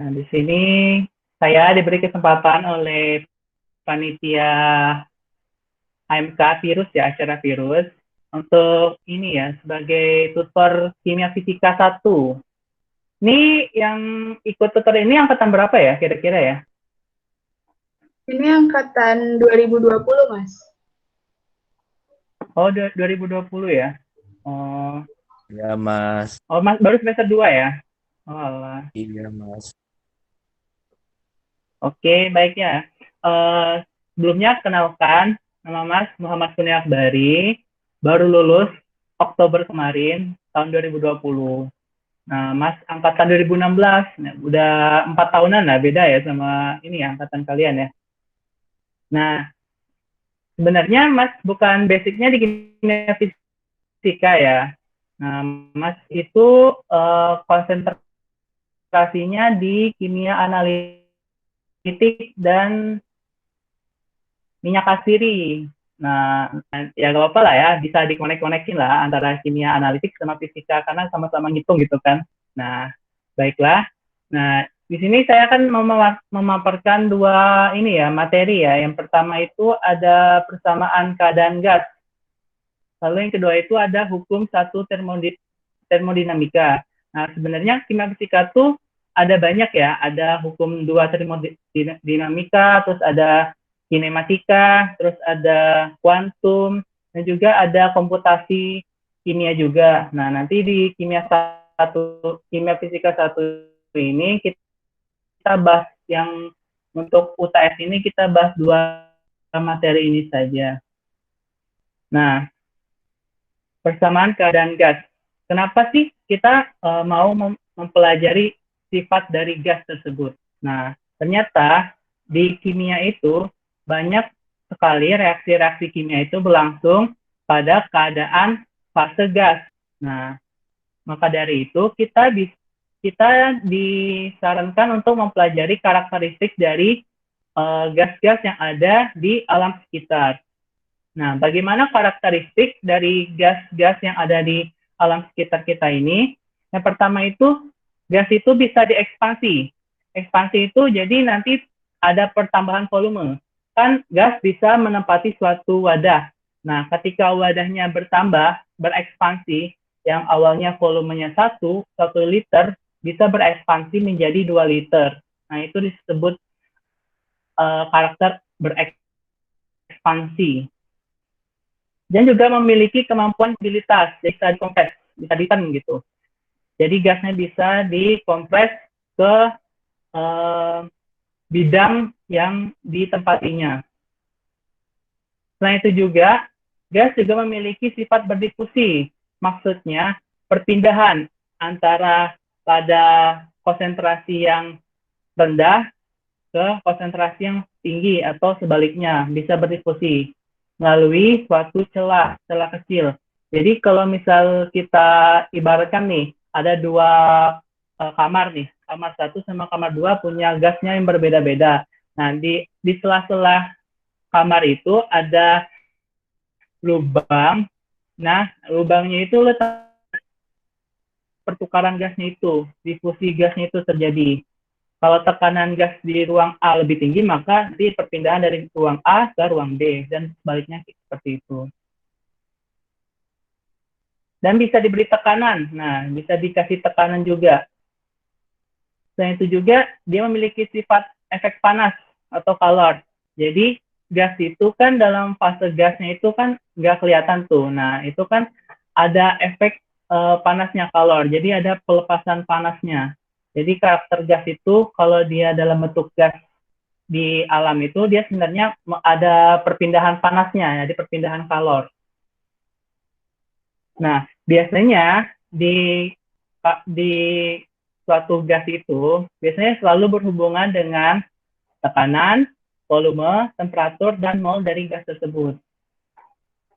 Nah, di sini saya diberi kesempatan oleh panitia AMK virus ya, acara virus, untuk ini ya, sebagai tutor kimia fisika 1. Ini yang ikut tutor ini angkatan berapa ya kira-kira ya? Ini angkatan 2020, Mas. Oh, 2020 ya. Oh, Ya, Mas. oh Mas baru semester 2 ya? Oh, alah. Iya, Mas. Oke, baik ya. Sebelumnya kenalkan, nama Mas Muhammad Kurnia Akbari, baru lulus Oktober kemarin, tahun 2020. Nah, Mas angkatan 2016, nah, udah 4 tahunan lah, beda ya sama ini ya, angkatan kalian ya. Nah, sebenarnya Mas bukan basicnya di kimia fisika ya. Nah, Mas itu konsentrasinya di kimia analitik dan minyak asiri. Nah, ya gak apa-apa lah ya, bisa dikonek-konekin lah antara kimia analitik sama fisika, karena sama-sama ngitung gitu kan. Nah, baiklah. Nah, di sini saya akan memaparkan dua ini ya, materi ya. Yang pertama itu ada persamaan keadaan gas. Lalu yang kedua itu ada hukum satu termodinamika. Nah, sebenarnya kimia fisika tuh ada banyak ya, ada hukum dua termodinamika, terus ada kinematika, terus ada kuantum, dan juga ada komputasi kimia juga. Nah, nanti di kimia fisika satu ini kita bahas yang untuk UTS ini kita bahas dua materi ini saja. Nah, persamaan keadaan gas. Kenapa sih kita mau mempelajari sifat dari gas tersebut? Nah, ternyata di kimia itu banyak sekali reaksi-reaksi kimia itu berlangsung pada keadaan fase gas. Nah, maka dari itu kita disarankan untuk mempelajari karakteristik dari gas-gas yang ada di alam sekitar. Nah, bagaimana karakteristik dari gas-gas yang ada di alam sekitar kita ini? Yang pertama itu, gas itu bisa diekspansi. Ekspansi itu jadi nanti ada pertambahan volume. Kan gas bisa menempati suatu wadah. Nah, ketika wadahnya bertambah, berekspansi, yang awalnya volumenya 1 liter, bisa berekspansi menjadi 2 liter. Nah, itu disebut karakter berekspansi. Dan juga memiliki kemampuan mobilitas, jadi bisa dikompres, bisa ditekan gitu. Jadi gasnya bisa dikompres ke bidang yang ditempatinya. Selain itu juga, gas juga memiliki sifat berdifusi. Maksudnya, perpindahan antara pada konsentrasi yang rendah ke konsentrasi yang tinggi atau sebaliknya, bisa berdifusi melalui suatu celah kecil. Jadi kalau misal kita ibaratkan nih, ada dua kamar nih, kamar 1 sama kamar 2 punya gasnya yang berbeda-beda. Nah, di sela-sela kamar itu ada lubang. Nah, lubangnya itu letak pertukaran gasnya itu, difusi gasnya itu terjadi. Kalau tekanan gas di ruang A lebih tinggi, maka nanti perpindahan dari ruang A ke ruang B, dan sebaliknya seperti itu. Dan bisa diberi tekanan, nah bisa dikasih tekanan juga. Selain itu juga, dia memiliki sifat efek panas atau kalor. Jadi, gas itu kan dalam fase gasnya itu kan nggak kelihatan tuh. Nah, itu kan ada efek panasnya kalor, jadi ada pelepasan panasnya. Jadi karakter gas itu kalau dia dalam bentuk gas di alam itu dia sebenarnya ada perpindahan panasnya, jadi perpindahan kalor. Nah, biasanya di suatu gas itu biasanya selalu berhubungan dengan tekanan, volume, temperatur, dan mol dari gas tersebut.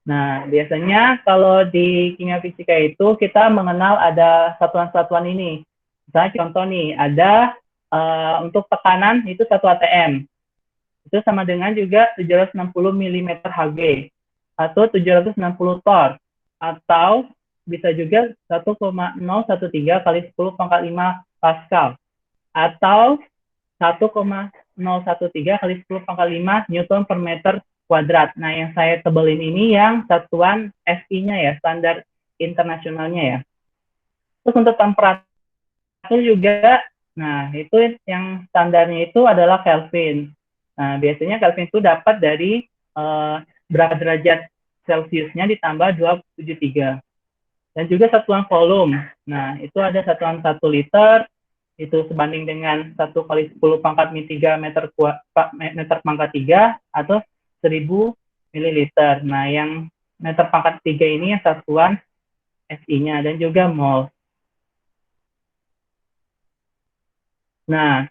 Nah, biasanya kalau di kimia fisika itu kita mengenal ada satuan-satuan ini. Misalnya contoh nih, ada untuk tekanan itu 1 atm. Itu sama dengan juga 760 mm Hg atau 760 torr, atau bisa juga 1,013 kali 10 pangkat 5 Pascal. atau 1,013 kali 10 pangkat 5 Newton per meter kuadrat. Nah, yang saya tebelin ini yang satuan SI-nya ya, standar internasionalnya ya. Terus untuk temperatur juga, nah itu yang standarnya itu adalah Kelvin. Nah, biasanya Kelvin itu dapat dari berapa derajat Celciusnya ditambah 273. Dan juga satuan volume. Nah, itu ada satuan 1 liter, itu sebanding dengan 1 kali 10 pangkat min 3 meter pangkat 3 atau 1000 mililiter. Nah, yang meter pangkat 3 ini yang satuan SI-nya dan juga mol. Nah,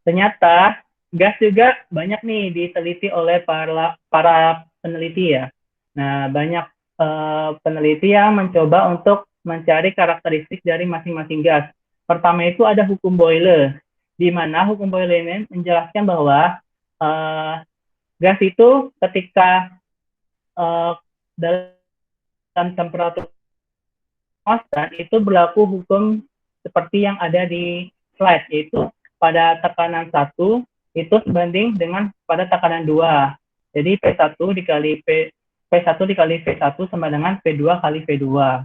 ternyata gas juga banyak nih diteliti oleh para peneliti ya. Nah, banyak peneliti yang mencoba untuk mencari karakteristik dari masing-masing gas. Pertama itu ada hukum Boyle, di mana hukum Boyle ini menjelaskan bahwa gas itu ketika dalam temperatur konstan itu berlaku hukum seperti yang ada di slide, yaitu pada tekanan 1 itu sebanding dengan pada tekanan 2. Jadi P1 dikali P1 dikali V1 sama dengan P2 kali V2.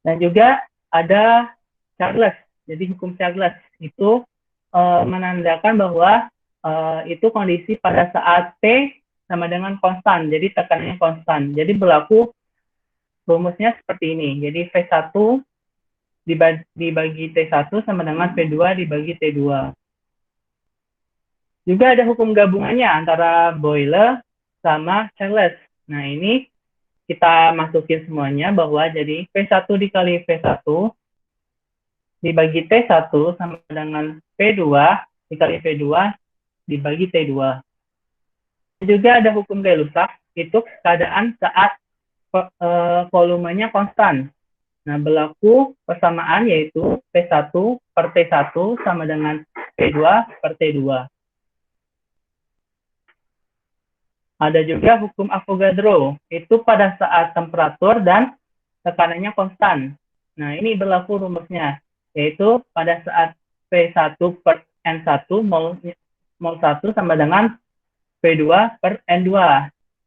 Dan juga ada Charles. Jadi hukum Charles itu menandakan bahwa itu kondisi pada saat T sama dengan konstan. Jadi tekanannya konstan. Jadi berlaku rumusnya seperti ini. Jadi V1 dibagi T1 sama dengan V2 dibagi T2. Juga ada hukum gabungannya antara Boyle sama Charles. Nah, ini kita masukin semuanya bahwa jadi P1 dikali V1 dibagi T1 sama dengan P2 dikali V2 dibagi T2. Juga ada hukum Gay-Lussac, itu keadaan saat volumenya konstan. Nah, berlaku persamaan yaitu P1 per T1 sama dengan P2 per T2. Ada juga hukum Avogadro, itu pada saat temperatur dan tekanannya konstan. Nah, ini berlaku rumusnya, yaitu pada saat P1 per N1 mol 1 sama dengan P2 per N2.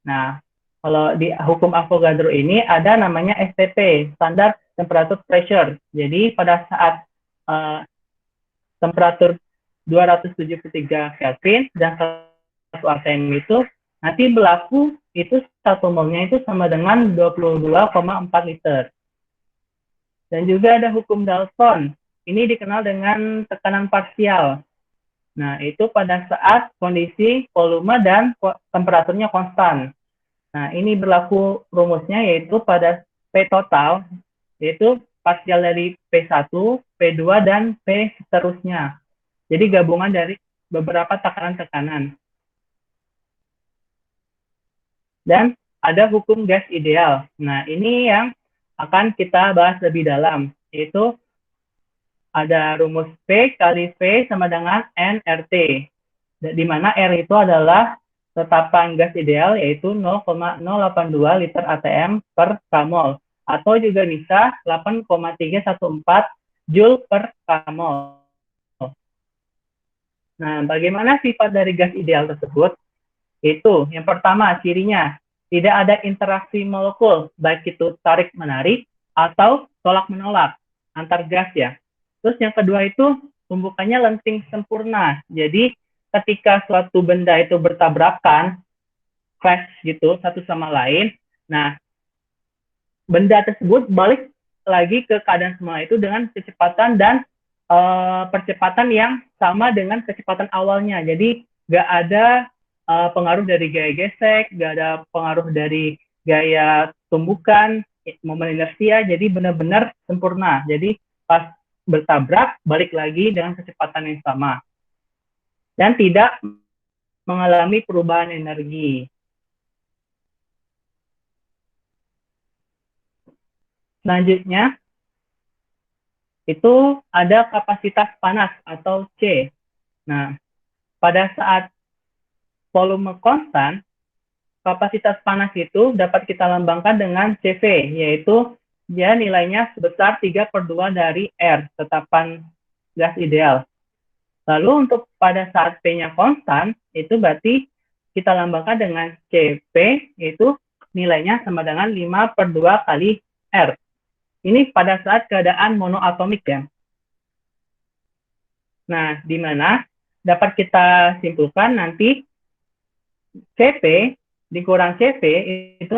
Nah, kalau di hukum Avogadro ini ada namanya STP, Standard Temperature Pressure. Jadi pada saat temperatur 273 Kelvin dan 1 atm itu nanti berlaku itu 1 molnya itu sama dengan 22,4 liter. Dan juga ada hukum Dalton. Ini dikenal dengan tekanan parsial. Nah, itu pada saat kondisi volume dan temperaturnya konstan. Nah, ini berlaku rumusnya yaitu pada P total, yaitu parsial dari P1, P2, dan P seterusnya. Jadi gabungan dari beberapa tekanan-tekanan. Dan ada hukum gas ideal. Nah, ini yang akan kita bahas lebih dalam, yaitu ada rumus P kali V sama dengan nRT, di mana R itu adalah tetapan gas ideal yaitu 0,082 liter ATM per kmol atau juga bisa 8,314 Joule per kmol. Nah, bagaimana sifat dari gas ideal tersebut? Itu yang pertama cirinya tidak ada interaksi molekul, baik itu tarik-menarik atau tolak-menolak antar gas ya. Terus yang kedua itu tumbukannya lenting sempurna. Jadi ketika suatu benda itu bertabrakan, crash gitu satu sama lain, nah benda tersebut balik lagi ke keadaan semula itu dengan kecepatan dan percepatan yang sama dengan kecepatan awalnya. Jadi nggak ada pengaruh dari gaya gesek, nggak ada pengaruh dari gaya tumbukan, momen inersia, jadi benar-benar sempurna. Jadi pas bertabrak, balik lagi dengan kecepatan yang sama. Dan tidak mengalami perubahan energi. Selanjutnya, itu ada kapasitas panas atau C. Nah, pada saat volume konstan, kapasitas panas itu dapat kita lambangkan dengan CV, yaitu dia nilainya sebesar 3/2 dari R, tetapan gas ideal. Lalu untuk pada saat P-nya konstan, itu berarti kita lambangkan dengan Cp, yaitu nilainya sama dengan 5/2 kali R. Ini pada saat keadaan monoatomik ya. Nah, di mana dapat kita simpulkan nanti Cp dikurang Cv itu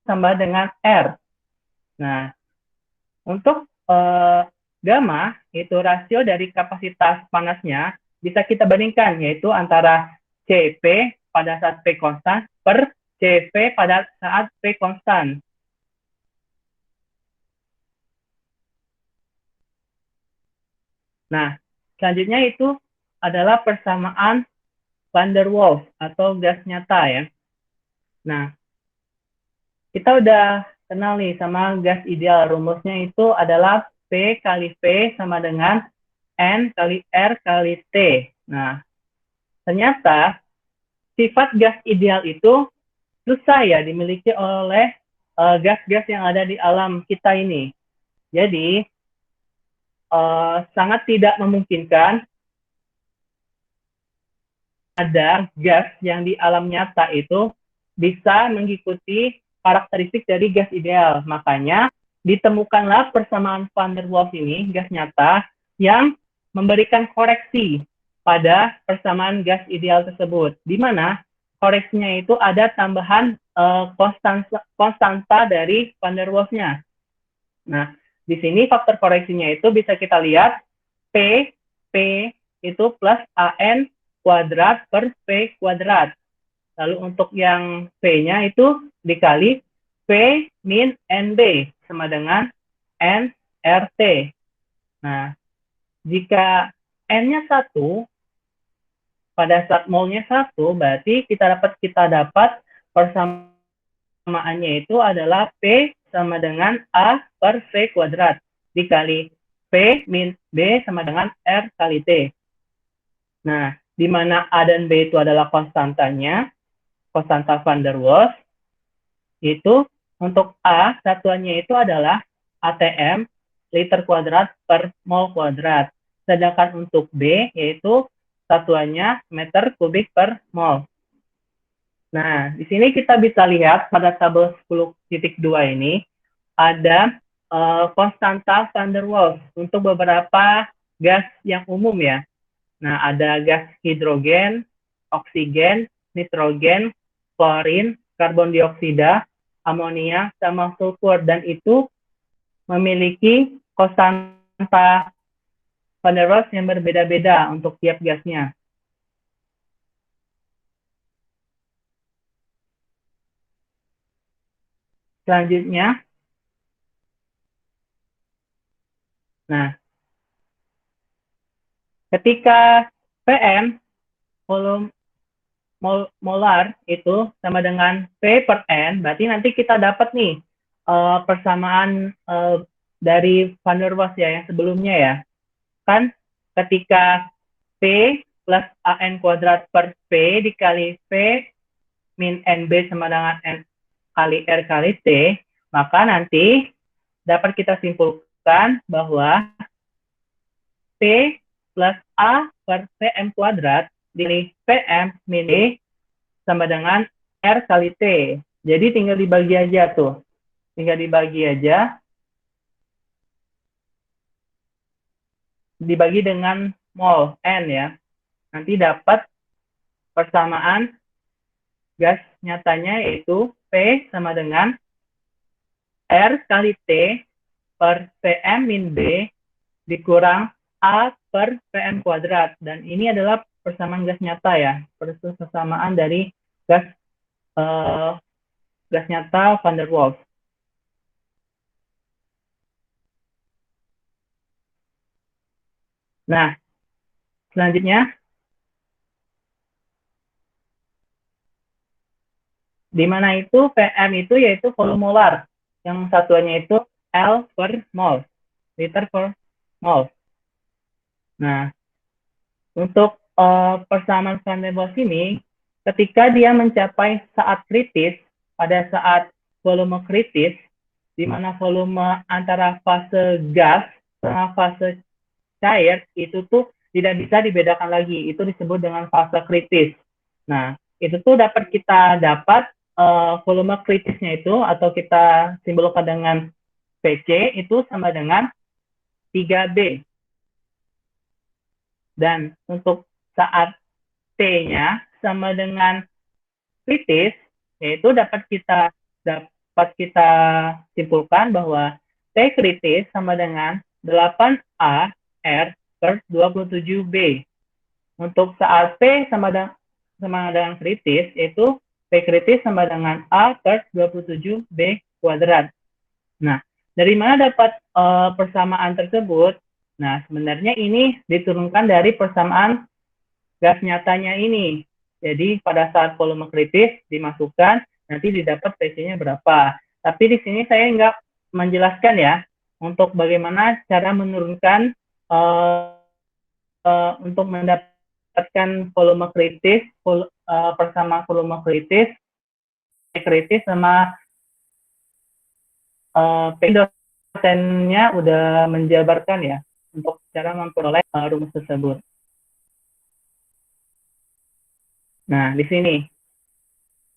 sama dengan R. Nah, untuk gamma itu rasio dari kapasitas panasnya bisa kita bandingkan, yaitu antara Cp pada saat P konstan per Cv pada saat P konstan. Nah, selanjutnya itu adalah persamaan van der Waals atau gas nyata ya. Nah, kita udah kenal nih sama gas ideal. Rumusnya itu adalah P kali V sama dengan N kali R kali T. Nah, ternyata sifat gas ideal itu susah ya dimiliki oleh gas-gas yang ada di alam kita ini. Jadi, sangat tidak memungkinkan ada gas yang di alam nyata itu bisa mengikuti karakteristik dari gas ideal. Makanya ditemukanlah persamaan van der Waals ini, gas nyata, yang memberikan koreksi pada persamaan gas ideal tersebut. Di mana koreksinya itu ada tambahan konstanta dari van der Waals-nya. Nah, di sini faktor koreksinya itu bisa kita lihat P itu plus AN kuadrat per V kuadrat. Lalu untuk yang V-nya itu dikali V min NB sama dengan nRT. Nah, jika N-nya 1, pada saat molnya 1, berarti kita dapat persamaannya itu adalah P sama dengan A per V kuadrat dikali P min B sama dengan R kali T. Nah, di mana A dan B itu adalah konstantanya, konstanta van der Waals, itu untuk A, satuannya itu adalah ATM, liter kuadrat per mol kuadrat. Sedangkan untuk B, yaitu satuannya meter kubik per mol. Nah, di sini kita bisa lihat pada tabel 10.2 ini, ada konstanta van der Waals untuk beberapa gas yang umum ya. Nah, ada gas hidrogen, oksigen, nitrogen, klorin, karbon dioksida, amonia, sama sulfur. Dan itu memiliki konstanta van der Waals yang berbeda-beda untuk tiap gasnya. Selanjutnya, nah, ketika PM, volume molar itu sama dengan P per N, berarti nanti kita dapat nih persamaan dari van der Waals ya, yang sebelumnya ya. Kan ketika P plus AN kuadrat per P dikali P min NB sama dengan N kali R kali T, maka nanti dapat kita simpulkan bahwa P plus A per PM kuadrat dikali PM min D sama dengan R kali T. Jadi tinggal dibagi aja tuh. Tinggal dibagi aja. Dibagi dengan mol N ya. Nanti dapat persamaan gas nyatanya yaitu P sama dengan R kali T per PM min B dikurang A per PM kuadrat. Dan ini adalah persamaan gas nyata ya. Persamaan dari gas nyata van der Waals. Nah, selanjutnya di mana itu PM itu yaitu volume molar, yang satuannya itu L per mol, liter per mol. Nah, untuk persamaan van der Waals ini, ketika dia mencapai saat kritis, pada saat volume kritis, di mana volume antara fase gas sama fase cair itu tuh tidak bisa dibedakan lagi. Itu disebut dengan fase kritis. Nah, itu tuh dapat volume kritisnya itu atau kita simbolkan dengan PC itu sama dengan 3B. Dan untuk saat T-nya sama dengan kritis, yaitu dapat kita simpulkan bahwa T kritis sama dengan 8A R per 27B. Untuk saat P sama dengan kritis, yaitu P kritis sama dengan A per 27B kuadrat. Nah, dari mana dapat persamaan tersebut? Nah, sebenarnya ini diturunkan dari persamaan gas nyatanya ini. Jadi, pada saat volume kritis dimasukkan, nanti didapat PC-nya berapa. Tapi di sini saya nggak menjelaskan ya, untuk bagaimana cara menurunkan untuk mendapatkan volume kritis, persamaan volume kritis sama dosennya udah menjabarkan ya untuk cara memperoleh rumus tersebut. Nah, di sini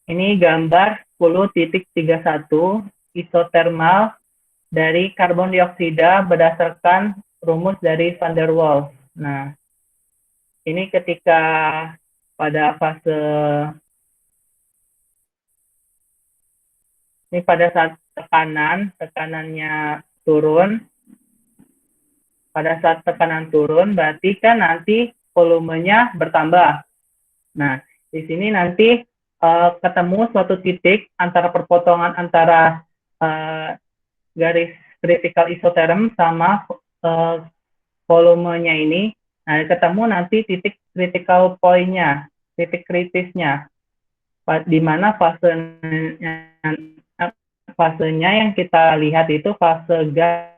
ini gambar 10.31 isotermal dari karbon dioksida berdasarkan rumus dari van der Waals. Nah, ini ketika pada saat tekanannya turun, pada saat tekanan turun berarti kan nanti volumenya bertambah. Nah, di sini nanti ketemu suatu titik antara perpotongan antara garis critical isotherm sama volumenya ini. Nah, ketemu nanti titik critical point-nya, titik kritisnya, di mana fasenya yang kita lihat itu fase gas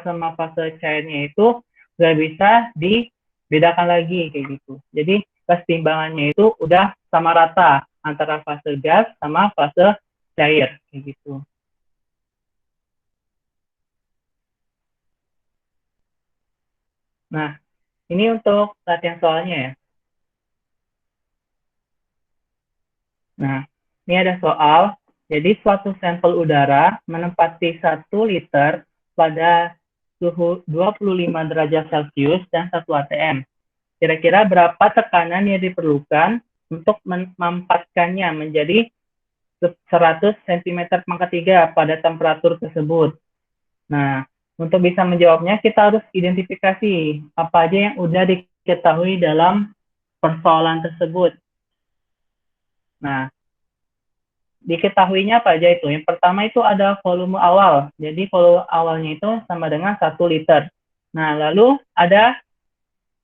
sama fase cairnya itu nggak bisa dibedakan lagi kayak gitu. Jadi keseimbangannya itu udah sama rata antara fase gas sama fase cair kayak gitu. Nah, ini untuk latihan soalnya ya. Nah, ini ada soal. Jadi suatu sampel udara menempati 1 liter pada suhu 25 derajat Celcius dan 1 atm. Kira-kira berapa tekanan yang diperlukan untuk menempatkannya menjadi 100 cm pangkat 3 pada temperatur tersebut. Nah, untuk bisa menjawabnya kita harus identifikasi apa aja yang udah diketahui dalam persoalan tersebut. Nah, diketahuinya apa aja itu? Yang pertama itu ada volume awal. Jadi volume awalnya itu sama dengan 1 liter. Nah, lalu ada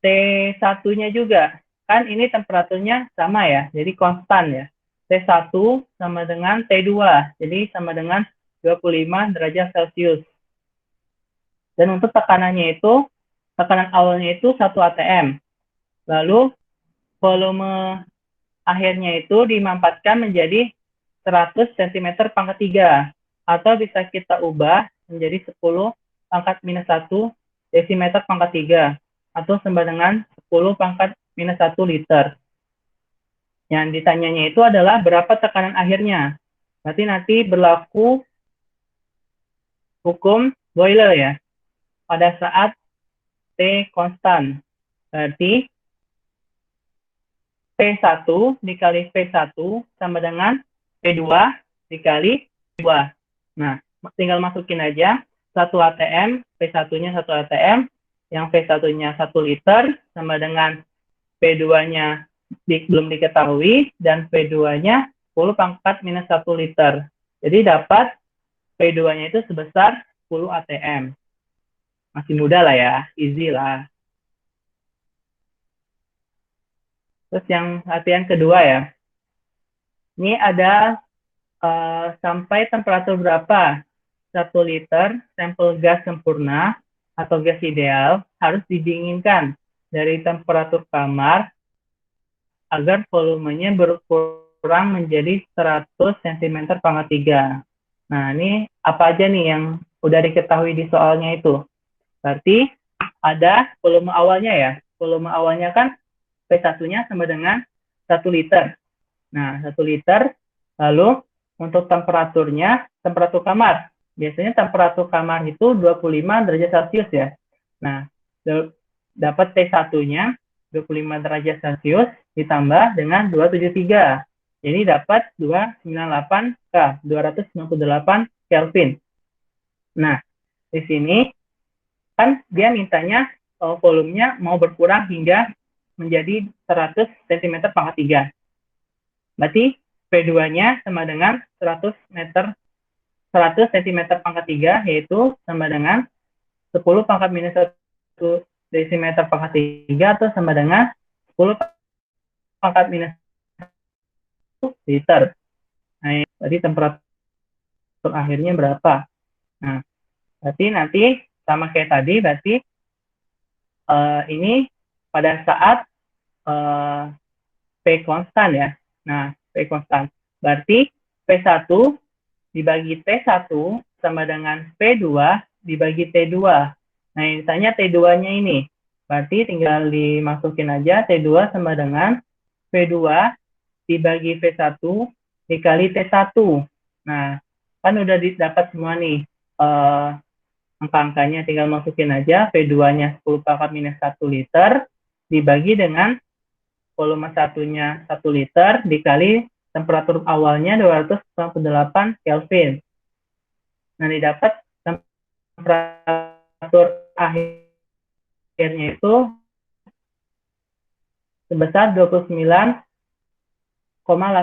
T1-nya juga. Kan ini temperaturnya sama ya, jadi konstan ya. T1 sama dengan T2, jadi sama dengan 25 derajat Celcius. Dan untuk tekanannya itu, tekanan awalnya itu 1 atm. Lalu volume akhirnya itu dimampatkan menjadi 100 cm pangkat 3. Atau bisa kita ubah menjadi 10 pangkat minus 1 desimeter pangkat 3. Atau sama dengan 10 pangkat minus 1 liter. Yang ditanyanya itu adalah berapa tekanan akhirnya. Berarti nanti berlaku hukum Boyle ya. Pada saat T konstan. Berarti P1 dikali P1 sama dengan P2 dikali P2. Nah, tinggal masukin aja 1 atm, P1-nya 1 atm, yang P1-nya 1 liter, sama dengan P2-nya belum diketahui, dan P2-nya 10 pangkat minus 1 liter. Jadi dapat P2-nya itu sebesar 10 atm. Masih mudah lah ya, easy lah. Terus yang latihan kedua ya. Ini ada sampai temperatur berapa 1 liter sampel gas sempurna atau gas ideal harus didinginkan dari temperatur kamar agar volumenya berkurang menjadi 100 cm pangkat 3. Nah, ini apa aja nih yang udah diketahui di soalnya itu? Berarti ada volume awalnya ya. Volume awalnya kan P1-nya sama dengan 1 liter. Nah, 1 liter. Lalu untuk temperaturnya, temperatur kamar. Biasanya temperatur kamar itu 25 derajat Celcius ya. Nah, dapat T1-nya 25 derajat Celcius ditambah dengan 273. Jadi dapat 298 K, 298 Kelvin. Nah, di sini kan dia mintanya volumenya mau berkurang hingga menjadi 100 cm pangkat 3. Berarti P2-nya sama dengan 100 cm pangkat 3, yaitu sama dengan 10 pangkat minus 1 desimeter pangkat 3 atau sama dengan 10 pangkat minus 1 liter. Nah, berarti temperatur akhirnya berapa? Nah, berarti nanti sama kayak tadi, berarti ini pada saat P konstan ya. Nah, P konstan. Berarti P1 dibagi T1 sama dengan P2 dibagi T2. Nah, yang ditanya T2-nya ini. Berarti tinggal dimasukin aja T2 sama dengan P2 dibagi V1 dikali T1. Nah, kan udah dapat semua nih angka-angkanya, tinggal masukin aja. P2-nya 10 pangkat minus 1 liter dibagi dengan volume satunya 1 liter dikali temperatur awalnya 298 Kelvin. Nah, didapat temperatur akhirnya itu sebesar 29,8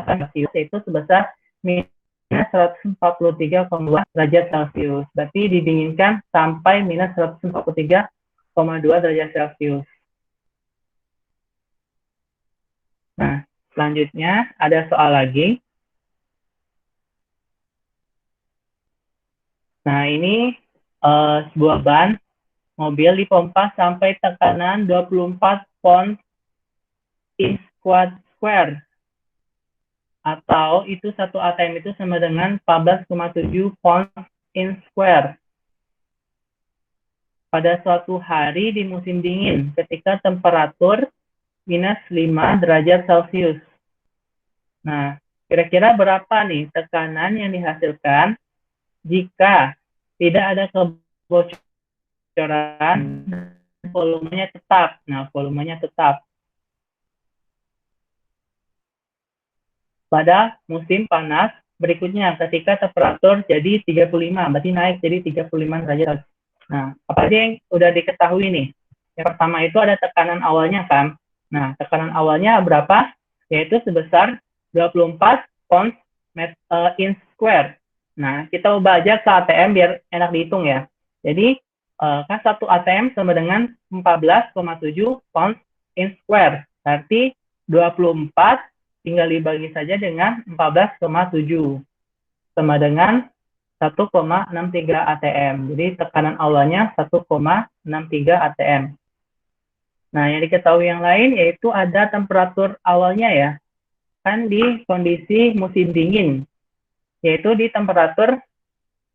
Celcius, yaitu sebesar minus 143,2 derajat Celcius. Berarti didinginkan sampai minus 143,2 derajat Celcius. Nah, selanjutnya ada soal lagi. Nah, ini sebuah ban mobil dipompa sampai tekanan 24 pound in square. Atau itu 1 atm itu sama dengan 14,7 pound in square. Pada suatu hari di musim dingin ketika temperatur minus 5 derajat Celcius. Nah, kira-kira berapa nih tekanan yang dihasilkan jika tidak ada kebocoran, volumenya tetap. Nah, volumenya tetap. Pada musim panas berikutnya ketika temperatur jadi 35, berarti naik jadi 35 derajat. Nah, apa aja yang udah diketahui nih? Yang pertama itu ada tekanan awalnya kan. Nah, tekanan awalnya berapa? Yaitu sebesar 24 pounds in square. Nah, kita ubah aja ke ATM biar enak dihitung ya. Jadi, kan 1 ATM sama dengan 14,7 pounds in square. Berarti 24 tinggal dibagi saja dengan 14,7 sama dengan 1,63 ATM. Jadi tekanan awalnya 1,63 ATM. Nah, yang diketahui yang lain yaitu ada temperatur awalnya ya. Kan di kondisi musim dingin, yaitu di temperatur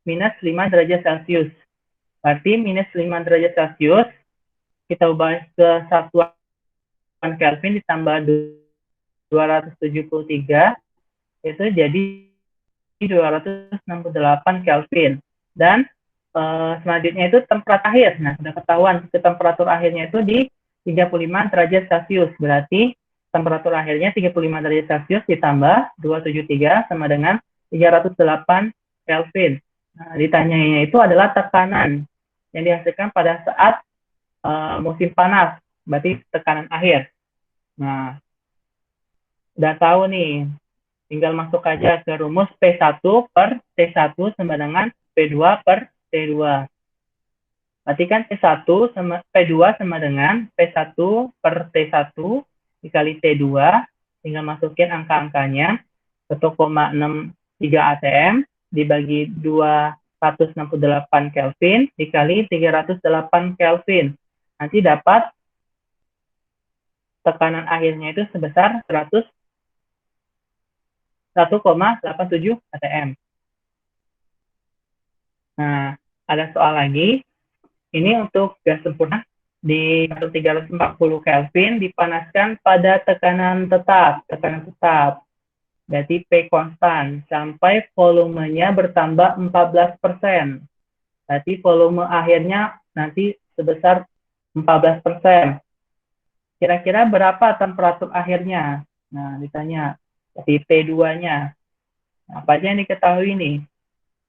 minus 5 derajat Celcius. Berarti minus 5 derajat Celcius, kita ubah ke satuan Kelvin ditambah 273, itu jadi 268 Kelvin. Dan selanjutnya itu temperatur akhir. Nah, sudah ketahuan temperatur akhirnya itu di 35 derajat Celcius. Berarti temperatur akhirnya 35 derajat Celcius ditambah 273 sama dengan 308 Kelvin. Nah, ditanyanya itu adalah tekanan yang dihasilkan pada saat musim panas, berarti tekanan akhir. Nah, udah tahu nih, tinggal masuk aja ke rumus P1 per T1 sama dengan P2 per T2. Berarti kan P1 sama P2 sama dengan P1 per T1 dikali T2, tinggal masukin angka-angkanya 1,63 ATM dibagi 268 Kelvin dikali 308 Kelvin. Nanti dapat tekanan akhirnya itu sebesar 1,87 ATM. Nah, ada soal lagi. Ini untuk gas sempurna. di 340 Kelvin dipanaskan pada tekanan tetap. Berarti P konstan sampai volumenya bertambah 14%. Berarti volume akhirnya nanti sebesar 14%. Kira-kira berapa temperatur akhirnya? Nah, ditanya. Berarti T2-nya. Nah, apa aja yang diketahui nih?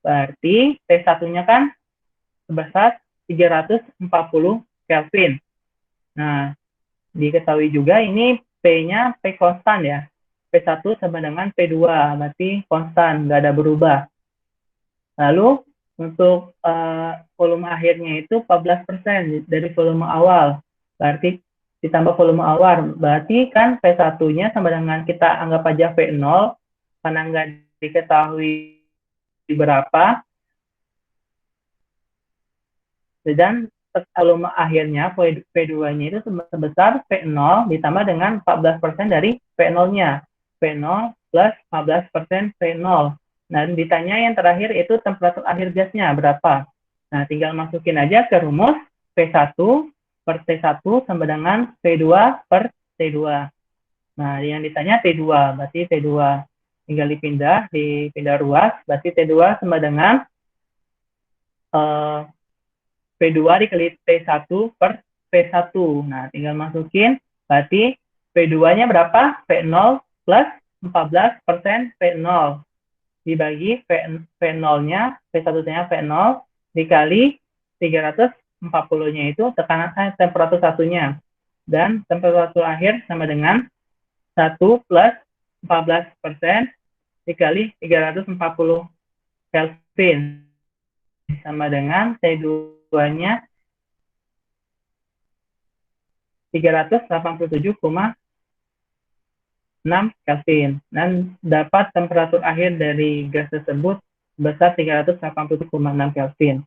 Berarti T1-nya kan sebesar 340 Kelvin. Nah, diketahui juga ini P-nya P konstan ya. P1 sama dengan P2, berarti konstan, nggak ada berubah. Lalu untuk volume akhirnya itu 14% dari volume awal. Berarti ditambah volume awal, berarti kan P1-nya sama dengan kita anggap aja V0, karena nggak diketahui berapa, dan volume akhirnya P2-nya itu sebesar P0 ditambah dengan 14% dari P0-nya. P0 plus 14% P0. Nah, ditanya yang terakhir itu temperatur akhir gasnya berapa. Nah, tinggal masukin aja ke rumus P1 per T1 sama dengan P2 per T2. Nah, yang ditanya T2, berarti T2 tinggal dipindah ruas, berarti T2 sama dengan P2 dikali T1 per P1. Nah, tinggal masukin, berarti P2-nya berapa? P0 plus 14% P0. Dibagi P0-nya, P1-nya P0, dikali 340-nya itu temperatur satunya. Dan temperatur akhir sama dengan 1 plus 14% dikali 340 Kelvin. Sama dengan T2-nya 387,6 Kelvin, dan dapat temperatur akhir dari gas tersebut sebesar 387,6 Kelvin.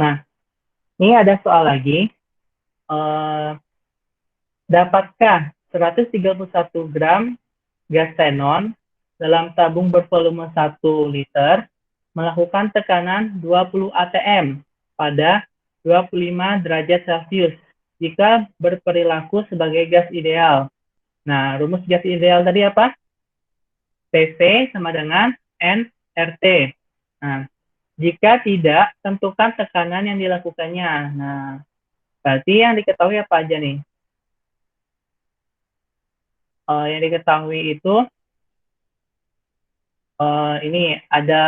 Nah, ini ada soal lagi. Dapatkah 131 gram gas xenon dalam tabung bervolume 1 liter melakukan tekanan 20 atm pada 25 derajat Celcius jika berperilaku sebagai gas ideal. Nah, rumus gas ideal tadi apa? PV sama dengan nRT. Nah, jika tidak, tentukan tekanan yang dilakukannya. Nah, berarti yang diketahui apa aja nih? Yang diketahui itu ini ada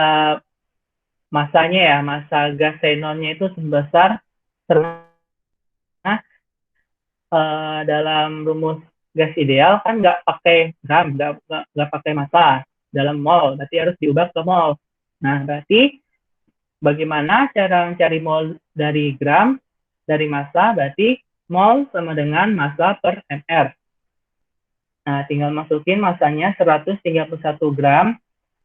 masanya ya, massa gas xenonnya itu sebesar dalam rumus gas ideal kan nggak pakai gram, nggak pakai massa dalam mol, berarti harus diubah ke mol. Nah, berarti bagaimana cara mencari mol dari gram, dari massa, berarti mol sama dengan massa per mr. Nah, tinggal masukin massanya 131 gram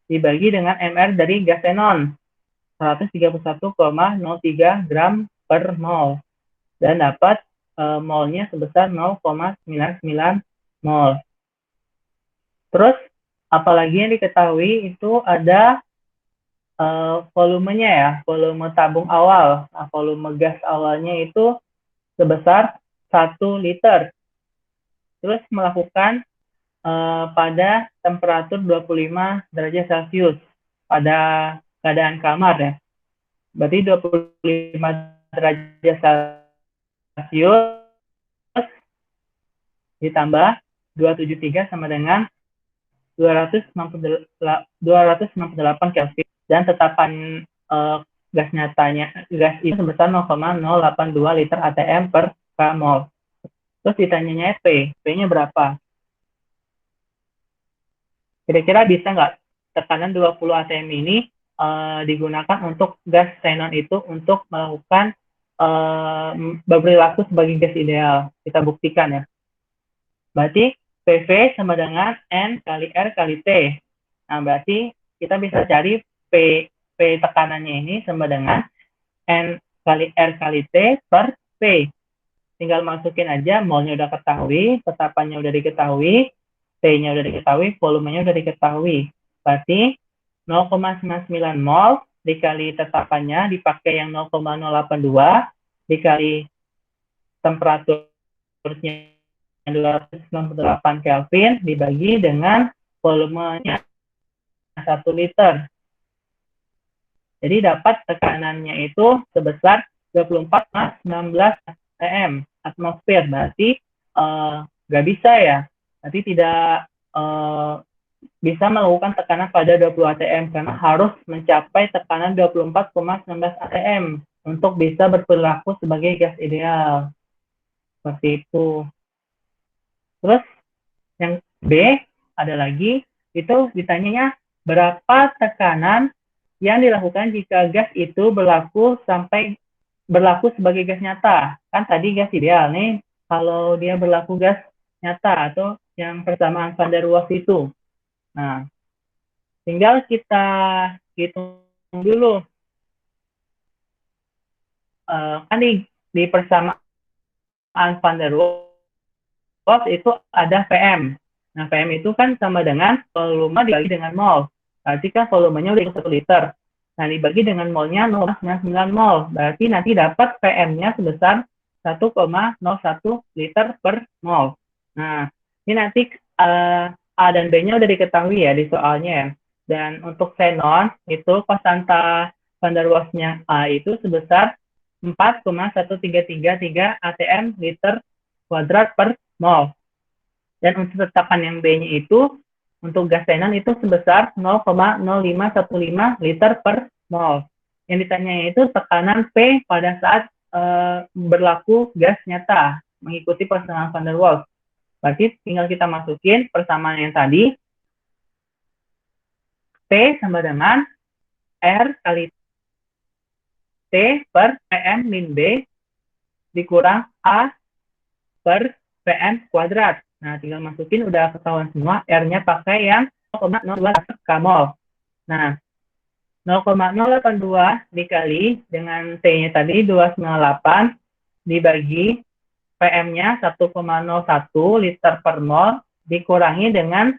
dibagi dengan mr dari gas xenon, 131,03 gram per mol. Dan dapat molnya sebesar 0,99 mol. Terus, apalagi yang diketahui itu ada volumenya ya, volume tabung awal. Nah, volume gas awalnya itu sebesar 1 liter. Terus melakukan pada temperatur 25 derajat Celcius pada keadaan kamar ya. Berarti 25 derajat Celcius ditambah 273 sama dengan 268 Kelvin, dan tetapan gas itu sebesar 0,082 liter atm per mol. Terus ditanyanya P-nya berapa? Kira-kira bisa nggak tekanan 20 atm ini digunakan untuk gas xenon itu untuk melakukan berperilaku sebagai gas ideal? Kita buktikan ya. Berarti PV sama dengan N kali R kali T. Nah, berarti kita bisa cari P tekanannya ini sama dengan N kali R kali T per P. Tinggal masukin aja, molnya udah ketahui, tetapannya udah diketahui, T-nya udah diketahui, volumenya udah diketahui. Berarti 0,99 mol dikali tetapannya dipakai yang 0,082 dikali temperaturnya 298 Kelvin dibagi dengan volumenya 1 liter. Jadi dapat tekanannya itu sebesar 24,19 atm atmosfer. Berarti nggak bisa ya. Berarti tidak bisa melakukan tekanan pada 20 atm karena harus mencapai tekanan 24,19 atm untuk bisa berperilaku sebagai gas ideal. Seperti itu. Terus yang B ada lagi, itu ditanyanya berapa tekanan yang dilakukan jika gas itu berlaku sebagai gas nyata. Kan tadi gas ideal nih, kalau dia berlaku gas nyata atau yang persamaan van der Waals itu. Nah, tinggal kita hitung dulu. Kan di persamaan van der Waals itu ada Vm. Nah, Vm itu kan sama dengan volume dibagi dengan mol. Berarti kan volumenya udah 1 liter. Nah, dibagi dengan molnya 0,99 mol. Berarti nanti dapat Vm-nya sebesar 1,01 liter per mol. Nah, ini nanti A dan B-nya udah diketahui ya di soalnya ya. Dan untuk xenon itu konstanta van der Waals-nya A itu sebesar 4,1333 atm liter kuadrat per mol. Dan untuk tetapan yang B-nya itu, untuk gas xenon itu sebesar 0,0515 liter per mol. Yang ditanya itu tekanan P pada saat berlaku gas nyata, mengikuti persamaan van der Waals. Berarti tinggal kita masukin persamaan yang tadi, P sama dengan R kali T per PM min B dikurang A per PM kuadrat. Nah, tinggal masukin udah ketahuan semua. R-nya pakai yang 0,02 mol. Nah, 0,082 dikali dengan T-nya tadi 298 dibagi PM-nya 1,01 liter per mol dikurangi dengan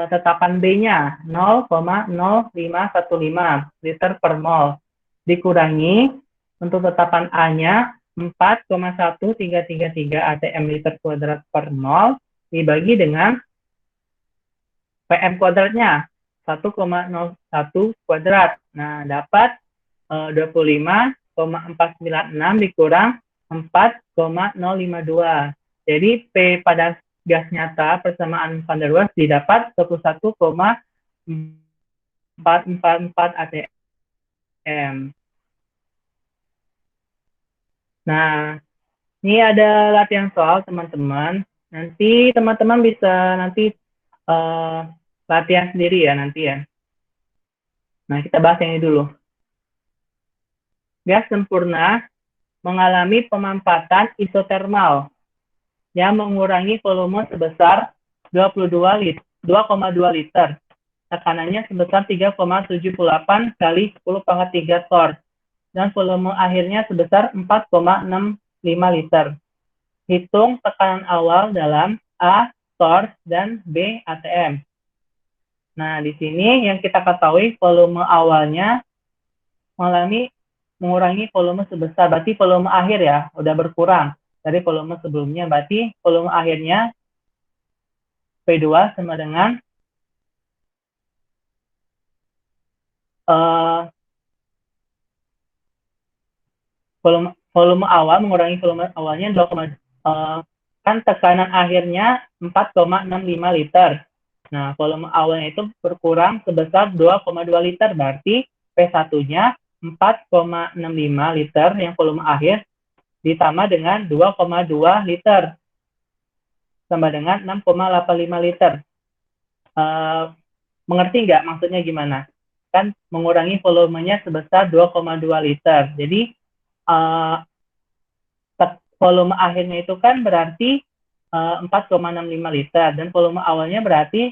tetapan B-nya 0,0515 liter per mol dikurangi untuk tetapan A-nya 4,1333 atm liter kuadrat per mol dibagi dengan PM kuadratnya 1,01 kuadrat. Nah, dapat 25,496 dikurang 4,052. Jadi P pada gas nyata persamaan van der Waals didapat 21,444 atm. Nah, ini ada latihan soal teman-teman. Nanti teman-teman bisa latihan sendiri ya nanti ya. Nah, kita bahas yang ini dulu. Gas sempurna mengalami pemampatan isotermal yang mengurangi volume sebesar 2,2 liter. Tekanannya sebesar 3,78 kali 10⁻³ torr. Dan volume akhirnya sebesar 4,65 liter. Hitung tekanan awal dalam A, torr, dan B, atm. Nah, di sini yang kita ketahui volume awalnya mengurangi volume sebesar, berarti volume akhir ya, udah berkurang dari volume sebelumnya. Berarti volume akhirnya P2 sama dengan volume awal mengurangi volume awalnya 2, kan tekanan akhirnya 4,65 liter. Nah, volume awalnya itu berkurang sebesar 2,2 liter, berarti P1-nya 4,65 liter yang volume akhir ditambah dengan 2,2 liter sama dengan 6,85 liter. Mengerti nggak maksudnya gimana? Kan mengurangi volumenya sebesar 2,2 liter. Jadi volume akhirnya itu kan berarti 4,65 liter dan volume awalnya berarti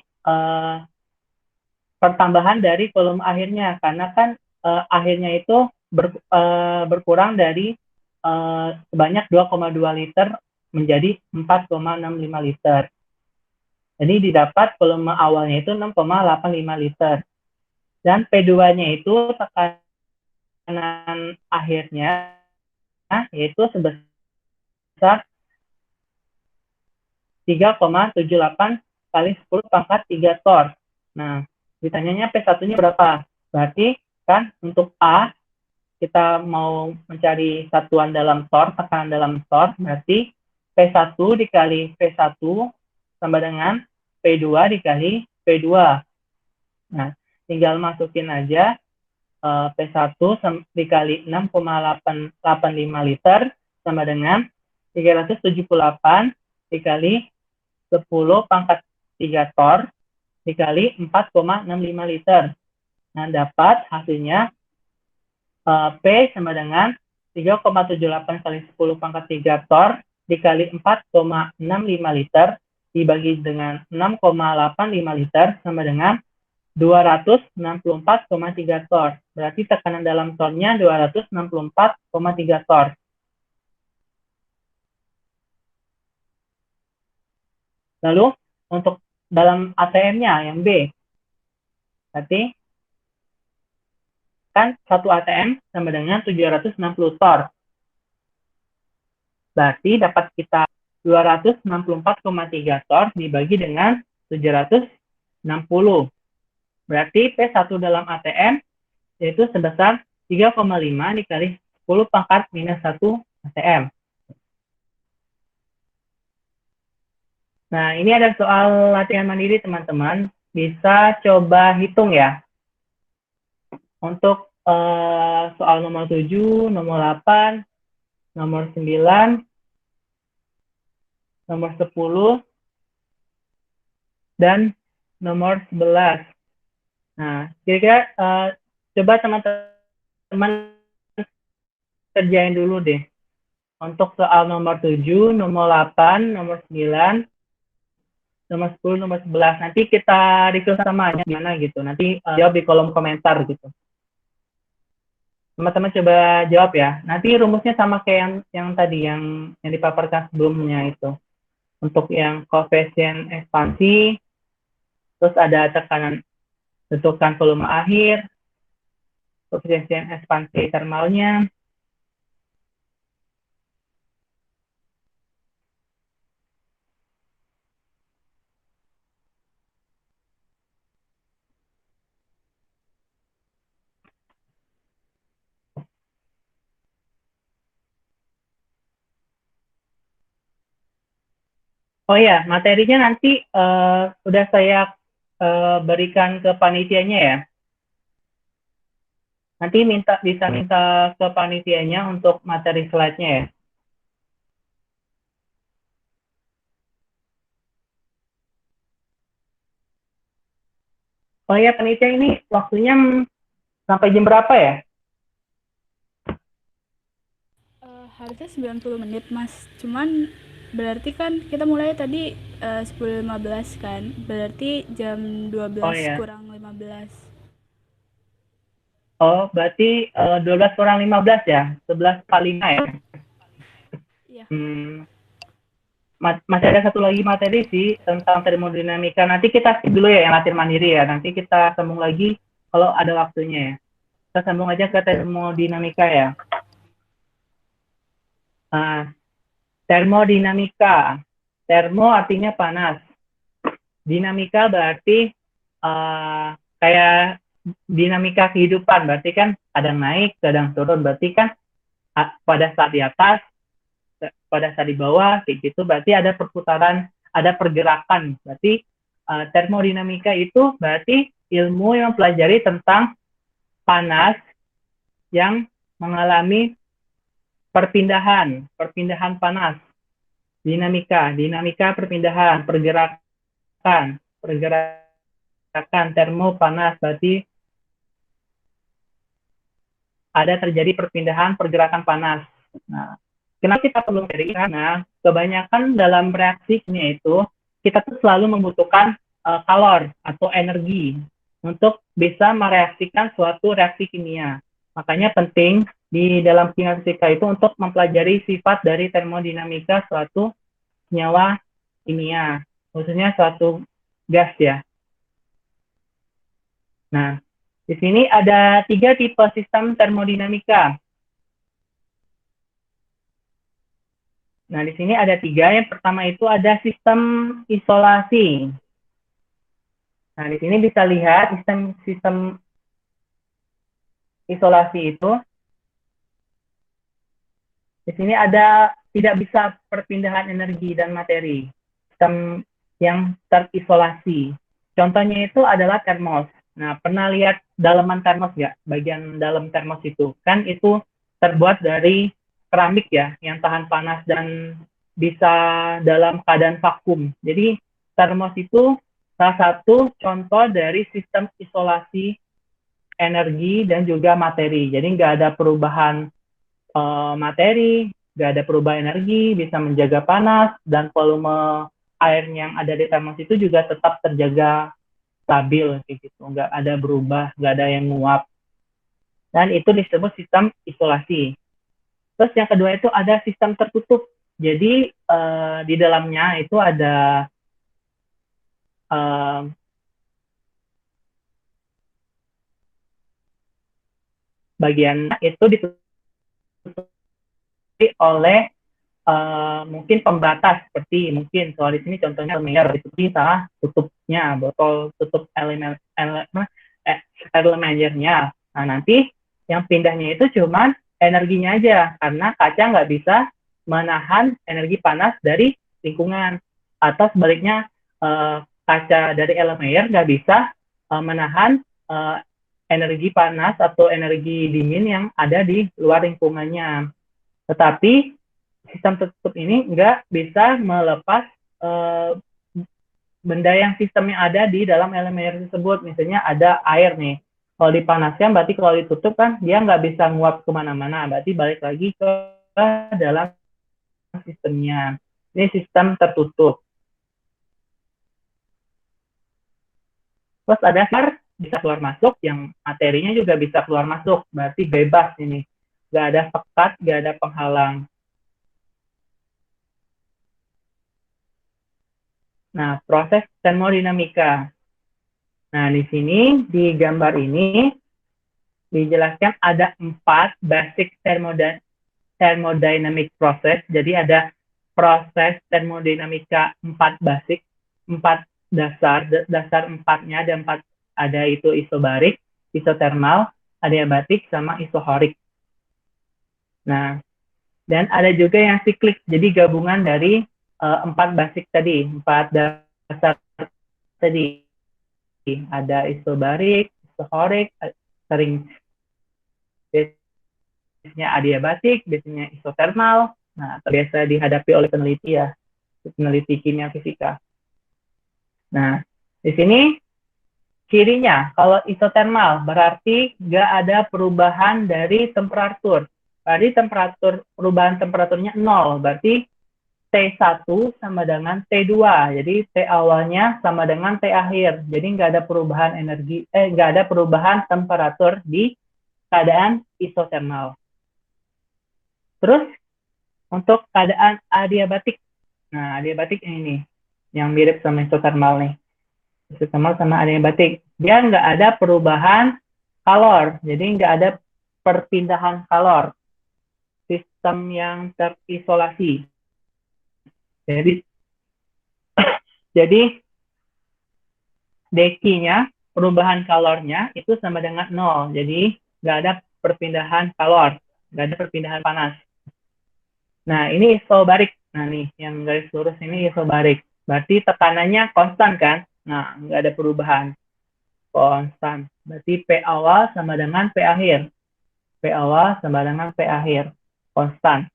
pertambahan dari volume akhirnya karena kan akhirnya itu berkurang dari sebanyak 2,2 liter menjadi 4,65 liter. Jadi didapat volume awalnya itu 6,85 liter. Dan P2-nya itu tekanan akhirnya yaitu sebesar 3,78 kali 10 pangkat 3 torr. Nah, ditanyanya P1-nya berapa? Berarti kan untuk A, kita mau mencari satuan dalam torr, tekanan dalam torr, berarti P1 dikali P1 sama dengan P2 dikali P2. Nah, tinggal masukin aja P1 dikali 6,885 liter sama dengan 378 dikali 10 pangkat 3 torr dikali 4,65 liter. Nah, dapat hasilnya P sama dengan 3,78 kali 10 pangkat 3 torr dikali 4,65 liter dibagi dengan 6,85 liter sama dengan 264,3 torr. Berarti tekanan dalam tornya 264,3 torr. Lalu untuk dalam ATM-nya yang B, berarti kan satu ATM sama dengan 760 torr. Berarti dapat kita 264,3 torr dibagi dengan 760. Berarti P1 dalam ATM yaitu sebesar 3,5 dikali 10 pangkat minus 1 ATM. Nah, ini ada soal latihan mandiri, teman-teman. Bisa coba hitung ya. Untuk soal nomor 7, nomor 8, nomor 9, nomor 10, dan nomor 11. Nah, kira-kira coba teman-teman kerjain dulu deh. Untuk soal nomor 7, nomor 8, nomor 9, nomor 10, nomor 11. Nanti kita diskusi samanya gimana gitu. Nanti jawab di kolom komentar gitu. Teman-teman coba jawab ya. Nanti rumusnya sama kayak yang tadi, yang dipaparkan sebelumnya itu. Untuk yang koefisien ekspansi, terus ada tekanan tentukan volume akhir, koefisien ekspansi termalnya. Oh ya, materinya nanti udah saya berikan ke panitianya ya. Nanti bisa minta ke panitianya untuk materi slide-nya ya. Oh ya, panitia ini waktunya sampai jam berapa ya? Harusnya 90 menit, Mas. Cuman berarti kan kita mulai tadi 10.15 kan. Berarti jam 12 ya. kurang 15. Oh, berarti 12 kurang 15 ya? 11:45 ya? Iya. Masih ada satu lagi materi sih tentang termodinamika. Nanti kita skip dulu ya yang latihan mandiri ya. Nanti kita sambung lagi kalau ada waktunya ya. Kita sambung aja ke termodinamika ya. Termodinamika. Termo artinya panas. Dinamika berarti kayak dinamika kehidupan. Berarti kan kadang naik, kadang turun. Berarti kan pada saat di atas, pada saat di bawah, kayak gitu. Berarti ada perputaran, ada pergerakan. Berarti termodinamika itu berarti ilmu yang mempelajari tentang panas yang mengalami perpindahan panas. Dinamika perpindahan, pergerakan termo panas, berarti ada terjadi perpindahan pergerakan panas. Nah, kenapa kita perlu mempelajari? Karena kebanyakan dalam reaksi kimia itu kita tuh selalu membutuhkan kalor atau energi untuk bisa mereaksikan suatu reaksi kimia. Makanya penting di dalam kimia fisika itu untuk mempelajari sifat dari termodinamika suatu senyawa kimia, khususnya suatu gas ya. Nah, Di sini ada 3 tipe sistem termodinamika. Nah, di sini ada 3. Yang pertama itu ada sistem isolasi. Nah, di sini bisa lihat sistem isolasi itu. Di sini ada tidak bisa perpindahan energi dan materi. Sistem yang terisolasi. Contohnya itu adalah termos. Nah, pernah lihat dalaman termos nggak? Bagian dalam termos itu. Kan itu terbuat dari keramik ya, yang tahan panas dan bisa dalam keadaan vakum. Jadi, termos itu salah satu contoh dari sistem isolasi energi dan juga materi. Jadi, nggak ada perubahan materi, nggak ada perubahan energi, bisa menjaga panas, dan volume air yang ada di termos itu juga tetap terjaga stabil, gitu. Nggak ada berubah, nggak ada yang nguap. Dan itu disebut sistem isolasi. Terus yang kedua itu ada sistem tertutup. Jadi di dalamnya itu ada bagian itu ditutup oleh mungkin pembatas seperti mungkin soal di sini contohnya layer itu bisa tutupnya botol tutup elemennya. Nah nanti yang pindahnya itu cuman energinya aja karena kaca nggak bisa menahan energi panas dari lingkungan atau sebaliknya kaca dari elemen nggak bisa menahan energi panas atau energi dingin yang ada di luar lingkungannya. Tetapi sistem tertutup ini nggak bisa melepas benda yang sistem yang ada di dalam elemen tersebut. Misalnya ada air nih. Kalau dipanaskan, berarti kalau ditutup kan dia nggak bisa nguap kemana-mana. Berarti balik lagi ke dalam sistemnya. Ini sistem tertutup. Terus ada bisa keluar masuk, yang materinya juga bisa keluar masuk. Berarti bebas ini. Nggak ada pekat, nggak ada penghalang. Nah, proses termodinamika. Nah, di sini, di gambar ini, dijelaskan ada 4 basic thermodynamic process. Jadi ada proses termodinamika 4 basic, 4 dasar 4-nya ada 4, ada itu isobarik, isotermal, adiabatik, sama isohorik. Nah, dan ada juga yang siklik, jadi gabungan dari 4 basic tadi, 4 dasar tadi. Ada isobarik, isohorik, sering biasanya adiabatik, biasanya isotermal. Nah, biasa dihadapi oleh peneliti ya, peneliti kimia fisika. Nah, di sini cirinya kalau isotermal berarti nggak ada perubahan dari temperatur. Berarti perubahan temperaturnya 0, berarti T1 sama dengan T2. Jadi T awalnya sama dengan T akhir. Jadi nggak ada perubahan nggak ada perubahan temperatur di keadaan isotermal. Terus untuk keadaan adiabatik. Nah, adiabatik ini yang mirip sama isotermal nih. Isotermal sama adiabatik. Dia nggak ada perubahan kalor. Jadi nggak ada perpindahan kalor. Sistem yang terisolasi. Jadi deki-nya, perubahan kalornya itu sama dengan 0. Jadi nggak ada perpindahan kalor, nggak ada perpindahan panas. Nah, ini isobarik. Nah, nih, yang garis lurus ini isobarik. Berarti tekanannya konstan kan? Nah, nggak ada perubahan. Konstan. Berarti P awal sama dengan P akhir. P awal sama dengan P akhir. Konstan.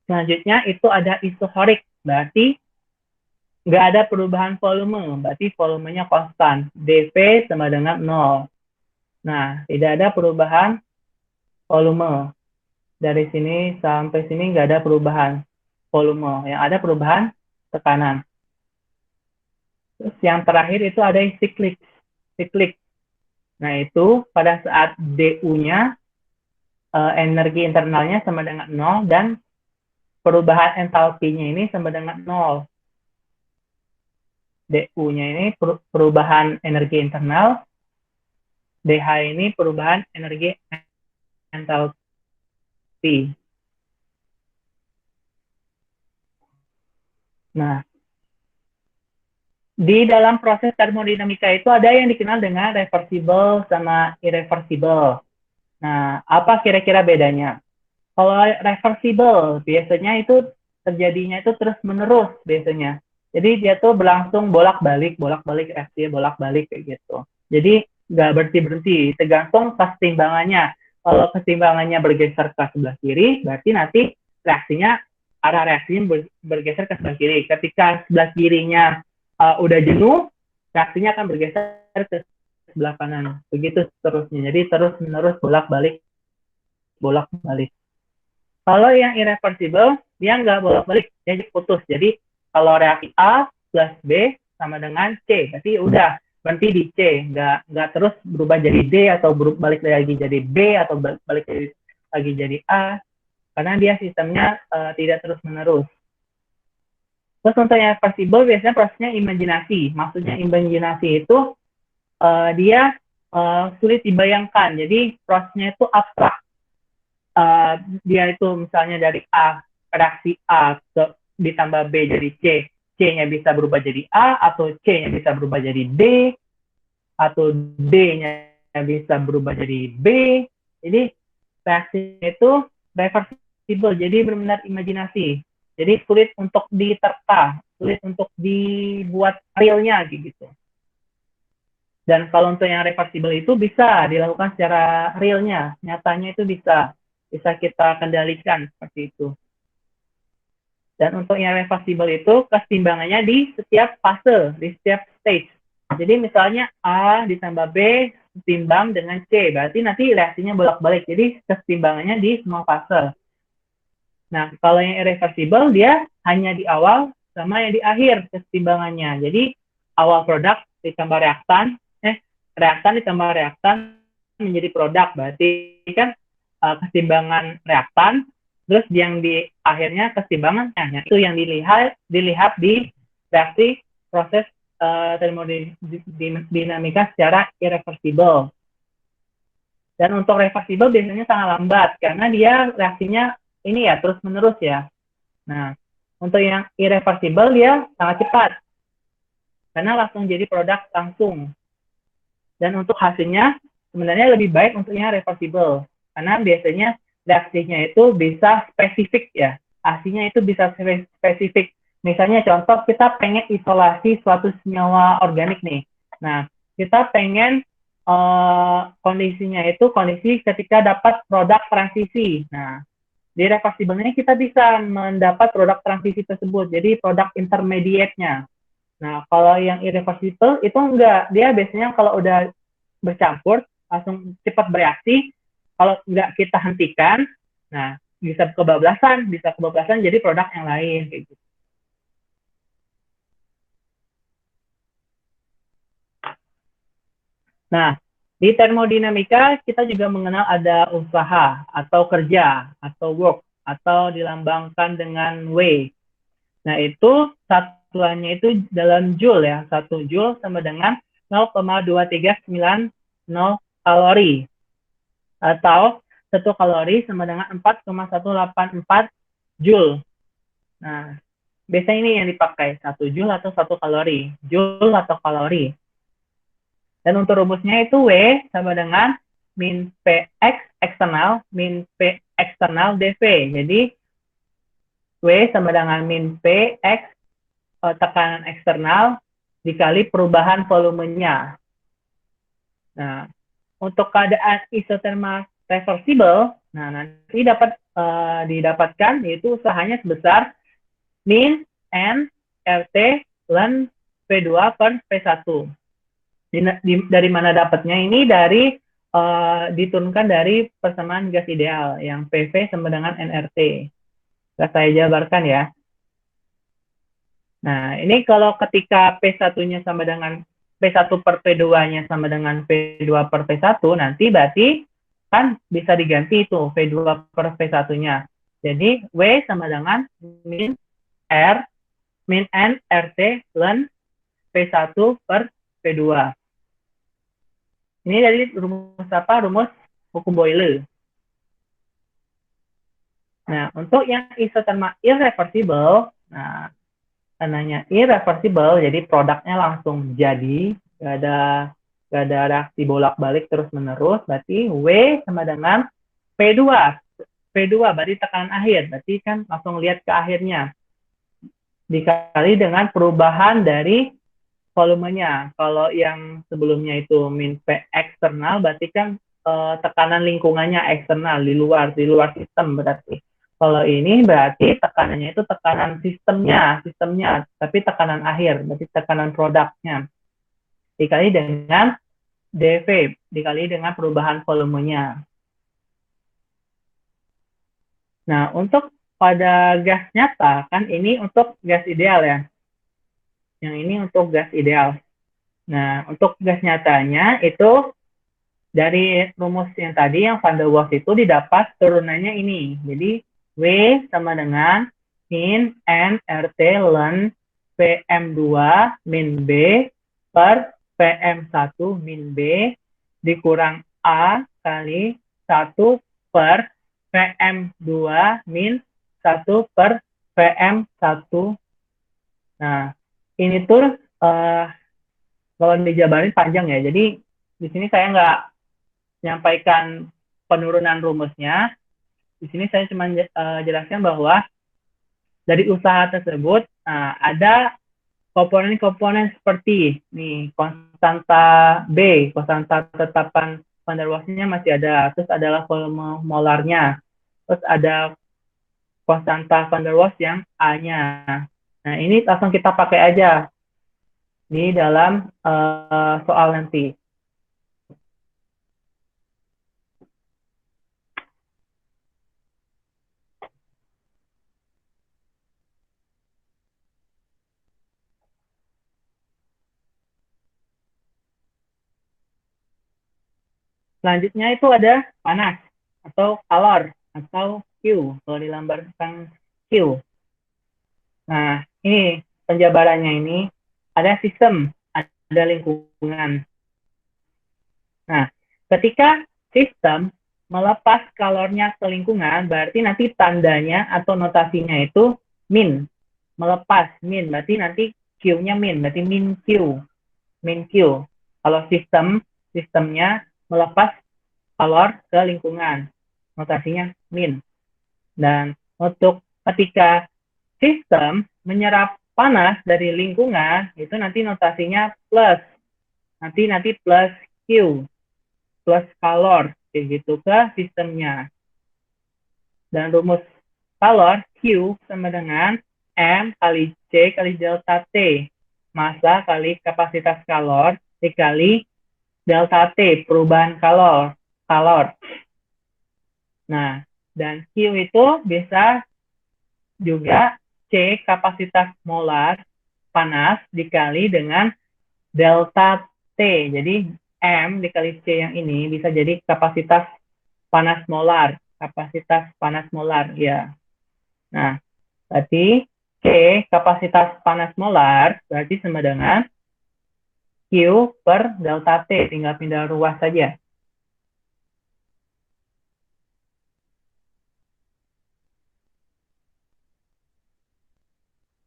Selanjutnya itu ada isohorik, berarti nggak ada perubahan volume, berarti volumenya konstan. dV sama dengan 0. Nah, tidak ada perubahan volume. Dari sini sampai sini nggak ada perubahan volume, yang ada perubahan tekanan. Terus yang terakhir itu ada siklik. Nah, itu pada saat DU-nya, energi internalnya sama dengan 0, dan perubahan entalpinya ini sama dengan 0. DU-nya ini perubahan energi internal, DH ini perubahan energi entalpi. Nah, di dalam proses termodinamika itu ada yang dikenal dengan reversible sama irreversible. Nah, apa kira-kira bedanya? Kalau reversible, biasanya itu terjadinya itu terus-menerus biasanya. Jadi dia tuh berlangsung bolak-balik reaksi, bolak-balik kayak gitu. Jadi nggak berhenti-berhenti, tergantung keseimbangannya. Kalau keseimbangannya bergeser ke sebelah kiri, berarti nanti reaksinya, arah reaksinya bergeser ke sebelah kiri. Ketika sebelah kirinya udah jenuh, reaksinya akan bergeser ke sebelah kanan. Begitu seterusnya. Jadi terus-menerus bolak-balik. Kalau yang irreversible, dia nggak bolak-balik, dia putus. Jadi kalau reaksi A plus B sama dengan C, berarti udah berhenti di C, nggak terus berubah jadi D atau balik lagi jadi B atau balik lagi jadi A, karena dia sistemnya tidak terus-menerus. Terus untuk yang irreversible biasanya prosesnya imajinasi. Maksudnya imajinasi itu dia sulit dibayangkan, jadi prosesnya itu abstrak. Dia itu misalnya dari A, reaksi A ditambah B jadi C, C-nya bisa berubah jadi A, atau C-nya bisa berubah jadi D, atau D-nya bisa berubah jadi B. Jadi reaksinya itu reversible, jadi benar-benar imajinasi. Jadi sulit untuk diterka, sulit untuk dibuat realnya gitu. Dan kalau untuk yang reversible itu bisa dilakukan secara realnya, nyatanya itu bisa kita kendalikan seperti itu. Dan untuk yang reversible itu keseimbangannya di setiap fase, di setiap stage. Jadi misalnya A ditambah B setimbang dengan C, berarti nanti reaksinya bolak-balik. Jadi keseimbangannya di semua fase. Nah, kalau yang irreversible dia hanya di awal sama yang di akhir keseimbangannya. Jadi awal produk ditambah reaktan, reaktan ditambah reaktan menjadi produk. Berarti kan keseimbangan reaktan, terus yang di akhirnya keseimbangannya, itu yang dilihat di reaksi proses termodinamika secara irreversible. Dan untuk reversible biasanya sangat lambat, karena dia reaksinya ini ya terus-menerus ya. Nah, untuk yang irreversible dia sangat cepat, karena langsung jadi produk langsung. Dan untuk hasilnya sebenarnya lebih baik untuk yang reversible. Karena biasanya reaksinya itu bisa spesifik ya. Hasilnya itu bisa spesifik. Misalnya contoh kita pengen isolasi suatu senyawa organik nih. Nah, kita pengen kondisinya itu kondisi ketika dapat produk transisi. Nah, di reversible ini kita bisa mendapat produk transisi tersebut. Jadi produk intermediate-nya. Nah, kalau yang irreversible itu enggak. Dia biasanya kalau udah bercampur langsung cepat bereaksi. Kalau nggak kita hentikan, nah bisa kebablasan jadi produk yang lain kayak gitu. Nah, di termodinamika kita juga mengenal ada usaha atau kerja atau work atau dilambangkan dengan W. Nah, itu satuannya itu dalam joule ya. 1 joule sama dengan 0,2390 kalori. Atau 1 kalori sama dengan 4,184 joule. Nah, biasanya ini yang dipakai, 1 joule atau 1 kalori. Joule atau kalori. Dan untuk rumusnya itu W sama dengan min PX eksternal min P eksternal dV. Jadi, W sama dengan min PX tekanan eksternal dikali perubahan volumenya. Nah, untuk keadaan isotermal reversible, nah nanti dapat didapatkan yaitu usahanya sebesar min N RT ln P2 per P1. Dari mana dapatnya ini? Dari diturunkan dari persamaan gas ideal yang PV sama dengan nRT. Saya jabarkan ya. Nah, ini kalau ketika P1-nya sama dengan P1 per P2-nya sama dengan P2 per P1, nanti berarti kan bisa diganti itu P2 per P1-nya. Jadi, W sama dengan min N RT ln P1 per P2. Ini dari rumus apa? Rumus hukum Boyle. Nah, untuk yang isotermal irreversible, nah, tandanya irreversible, jadi produknya langsung jadi, nggak ada reaksi bolak-balik terus-menerus, berarti W sama dengan P2. P2 berarti tekanan akhir, berarti kan langsung lihat ke akhirnya. Dikali dengan perubahan dari volumenya. Kalau yang sebelumnya itu min P eksternal, berarti kan tekanan lingkungannya eksternal, di luar sistem berarti. Kalau ini berarti tekanannya itu tekanan sistemnya, tapi tekanan akhir, berarti tekanan produknya. Dikali dengan dV, dikali dengan perubahan volumenya. Nah, untuk pada gas nyata, kan ini untuk gas ideal ya. Yang ini untuk gas ideal. Nah, untuk gas nyatanya itu dari rumus yang tadi, yang van der Waals itu didapat turunannya ini. Jadi, W sama dengan min N RT ln PM2 min B per PM1 min B dikurang A kali 1 per PM2 min 1 per PM1. Nah, ini tuh kalau dijabarin panjang ya. Jadi, di sini saya nggak menyampaikan penurunan rumusnya. Di sini saya cuma jelaskan bahwa dari usaha tersebut ada komponen-komponen seperti nih konstanta B, konstanta tetapan van der Waals-nya masih ada, terus adalah volume molarnya, terus ada konstanta van der Waals yang A-nya. Nah, ini langsung kita pakai aja di dalam soal nanti. Selanjutnya itu ada panas atau kalor atau Q, kalau dilambangkan Q. Nah, ini penjabarannya ini ada sistem, ada lingkungan. Nah, ketika sistem melepas kalornya ke lingkungan, berarti nanti tandanya atau notasinya itu min. Melepas, min. Berarti nanti Q-nya min, berarti min Q. Min Q. Kalau sistemnya melepas kalor ke lingkungan, notasinya min. Dan untuk ketika sistem menyerap panas dari lingkungan, itu nanti notasinya plus. Nanti plus Q, plus kalor, kayak gitu ke sistemnya. Dan rumus kalor Q sama dengan M kali C kali delta T. Massa kali kapasitas kalor dikali delta T, perubahan kalor. Nah, dan Q itu bisa juga C kapasitas molar panas dikali dengan delta T. Jadi M dikali C yang ini bisa jadi kapasitas panas molar. Ya. Nah, berarti C kapasitas panas molar berarti sama dengan Q per delta T. Tinggal pindah ruas saja.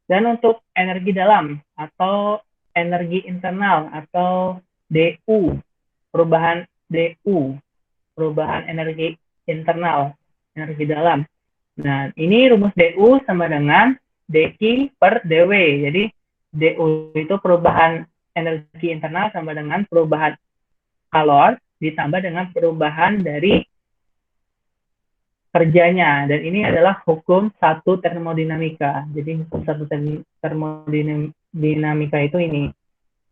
Dan untuk energi dalam atau energi internal atau DU, perubahan energi internal, energi dalam. Nah, ini rumus DU sama dengan dQ per dW. Jadi, DU itu perubahan energi internal sama dengan perubahan kalor ditambah dengan perubahan dari kerjanya. Dan ini adalah hukum satu termodinamika. Jadi hukum satu termodinamika itu ini.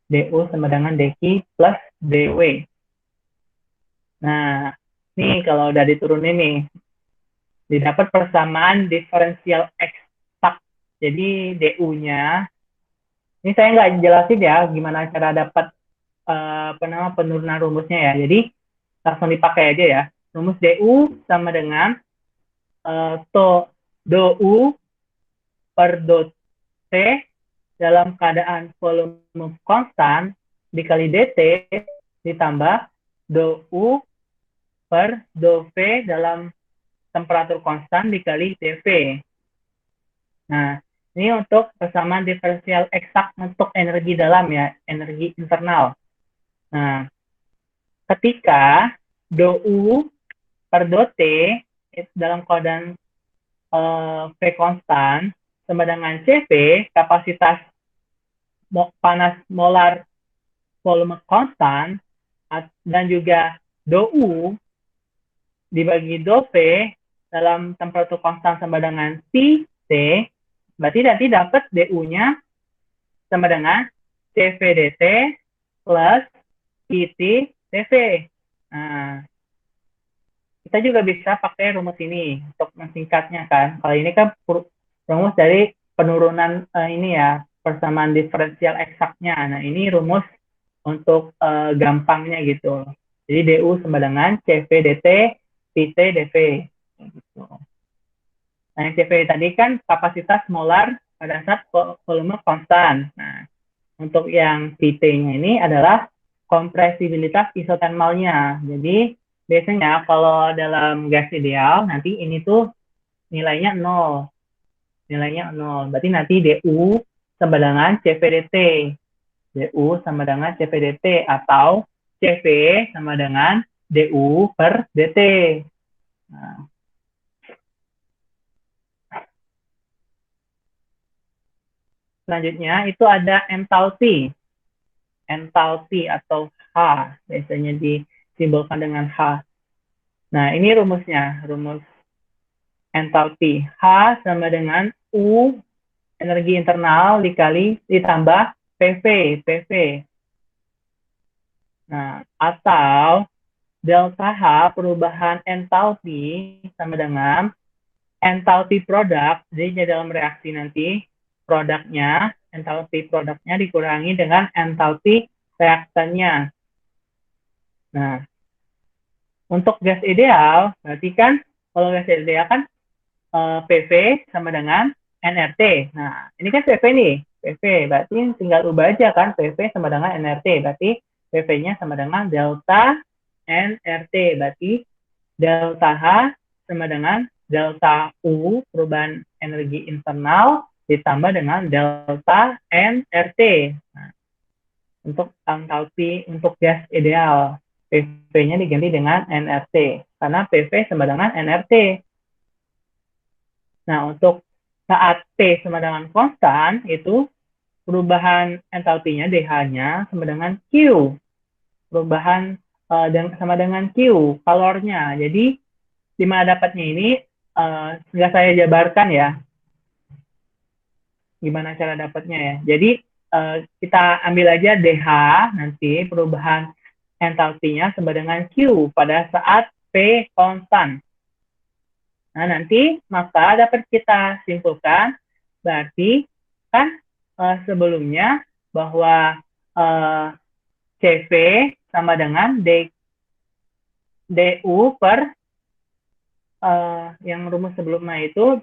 DU sama dengan dQ plus dW. Nah, ini kalau udah diturunin nih, didapat persamaan diferensial eksak. Jadi DU-nya, ini saya nggak jelasin ya gimana cara dapat penurunan rumusnya ya. Jadi langsung dipakai aja ya. Rumus DU sama dengan dou per dot T dalam keadaan volume konstan dikali dt ditambah dou U per dou V dalam temperatur konstan dikali dV. Nah, ini untuk persamaan diferensial eksak untuk energi dalam ya, energi internal. Nah, ketika dou U per dou T dalam keadaan V konstan sama dengan CV, kapasitas panas molar volume konstan, dan juga dou U dibagi dou V dalam temperatur konstan sama dengan T, berarti nanti dapat DU-nya sama dengan CV dt plus IT CV. Nah, kita juga bisa pakai rumus ini untuk mensingkatnya kan. Kalau ini kan rumus dari penurunan ini ya, persamaan diferensial eksaknya. Nah, ini rumus untuk gampangnya gitu. Jadi DU sama dengan CV dt PT dV. Gitu. Nah, yang CV tadi kan kapasitas molar pada saat volume konstan. Nah, untuk yang PT-nya ini adalah kompresibilitas isotermalnya. Jadi, biasanya kalau dalam gas ideal, nanti ini tuh nilainya 0. Nilainya 0. Berarti nanti DU sama dengan CV dt. DU sama dengan CV dt. Atau CV sama dengan DU per dt. Nah, selanjutnya itu ada entalpi. Entalpi atau H, biasanya disimbolkan dengan H. Nah, ini rumusnya, rumus entalpi. H sama dengan U energi internal ditambah PV. Nah, atau delta H perubahan entalpi sama dengan entalpi produk. Jadi dalam reaksi nanti produknya, entalpi produknya dikurangi dengan entalpi reaktannya. Nah, untuk gas ideal, berarti kan kalau gas ideal kan PV sama dengan nRT. Nah, ini kan PV nih, PV. Berarti tinggal ubah aja kan, PV sama dengan nRT. Berarti PV-nya sama dengan delta nRT. Berarti delta H sama dengan delta U, perubahan energi internal, ditambah dengan delta nRT. Nah, untuk entalpi untuk gas ideal, PV-nya diganti dengan nRT. Karena PV sama dengan nRT. Nah, untuk saat T sama dengan konstan, itu perubahan entalpinya DH-nya sama dengan Q. Perubahan sama dengan Q, kalornya. Jadi, di mana dapatnya ini, nggak saya jabarkan ya. Gimana cara dapatnya ya. Jadi, kita ambil aja DH, nanti perubahan entalpinya sama dengan Q pada saat P konstan. Nah, nanti maka dapat kita simpulkan, berarti kan sebelumnya bahwa CV sama dengan DU per yang rumus sebelumnya itu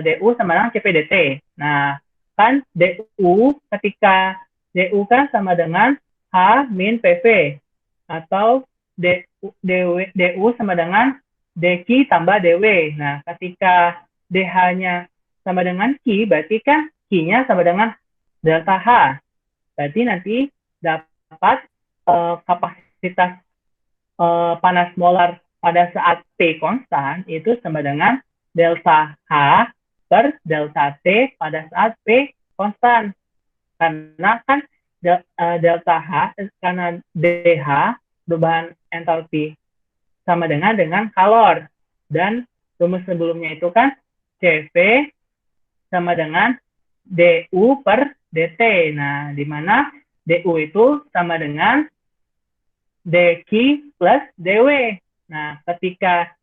DU sama dengan CV dt. Nah, kan DU ketika DU kan sama dengan H min PV atau DU sama dengan dQ tambah dW. Nah, ketika DH-nya sama dengan Q, berarti kan Q-nya sama dengan delta H. Berarti nanti dapat kapasitas panas molar pada saat T konstan itu sama dengan delta H per delta T pada saat P konstan. Karena kan delta H, karena DH, perubahan entalpi sama dengan kalor. Dan rumus sebelumnya itu kan CV sama dengan DU per DT. Nah, di mana DU itu sama dengan dQ plus dW. Nah, ketika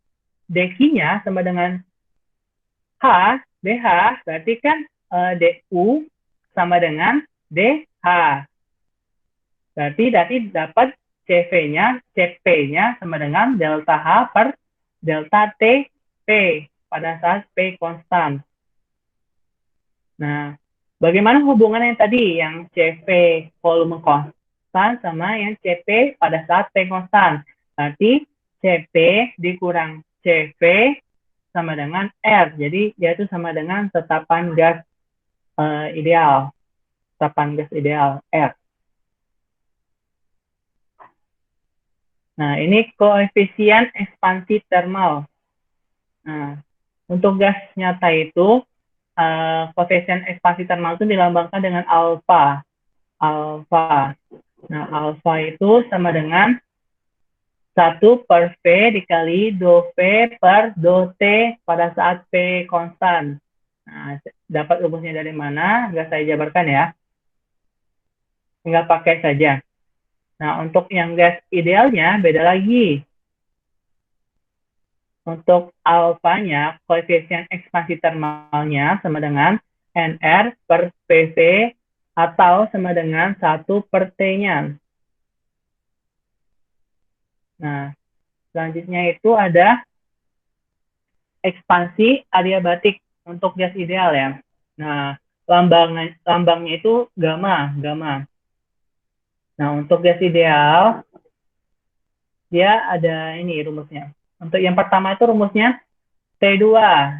dQ-nya sama dengan H, DH, berarti kan DU sama dengan DH. Berarti dapat CP-nya sama dengan delta H per delta TP pada saat P konstan. Nah, bagaimana hubungan yang tadi, yang CV volume konstan sama yang CP pada saat P konstan. Berarti CP dikurang CV sama dengan R. Jadi dia itu sama dengan tetapan gas ideal. Tetapan gas ideal R. Nah, ini koefisien ekspansi termal. Nah, untuk gas nyata itu, koefisien ekspansi termal itu dilambangkan dengan alfa. Alfa. Nah, alfa itu sama dengan 1 per V dikali 2V per 2T pada saat P konstan. Nah, dapat rumusnya dari mana? Nggak saya jabarkan ya. Tinggal pakai saja. Nah, untuk yang gas idealnya beda lagi. Untuk alfanya, koefisien ekspansi termalnya sama dengan NR per PV atau sama dengan 1 per T-nya. Nah, selanjutnya itu ada ekspansi adiabatik untuk gas ideal ya. Nah, lambangnya itu gamma. Nah, untuk gas ideal, dia ada ini rumusnya. Untuk yang pertama itu rumusnya T2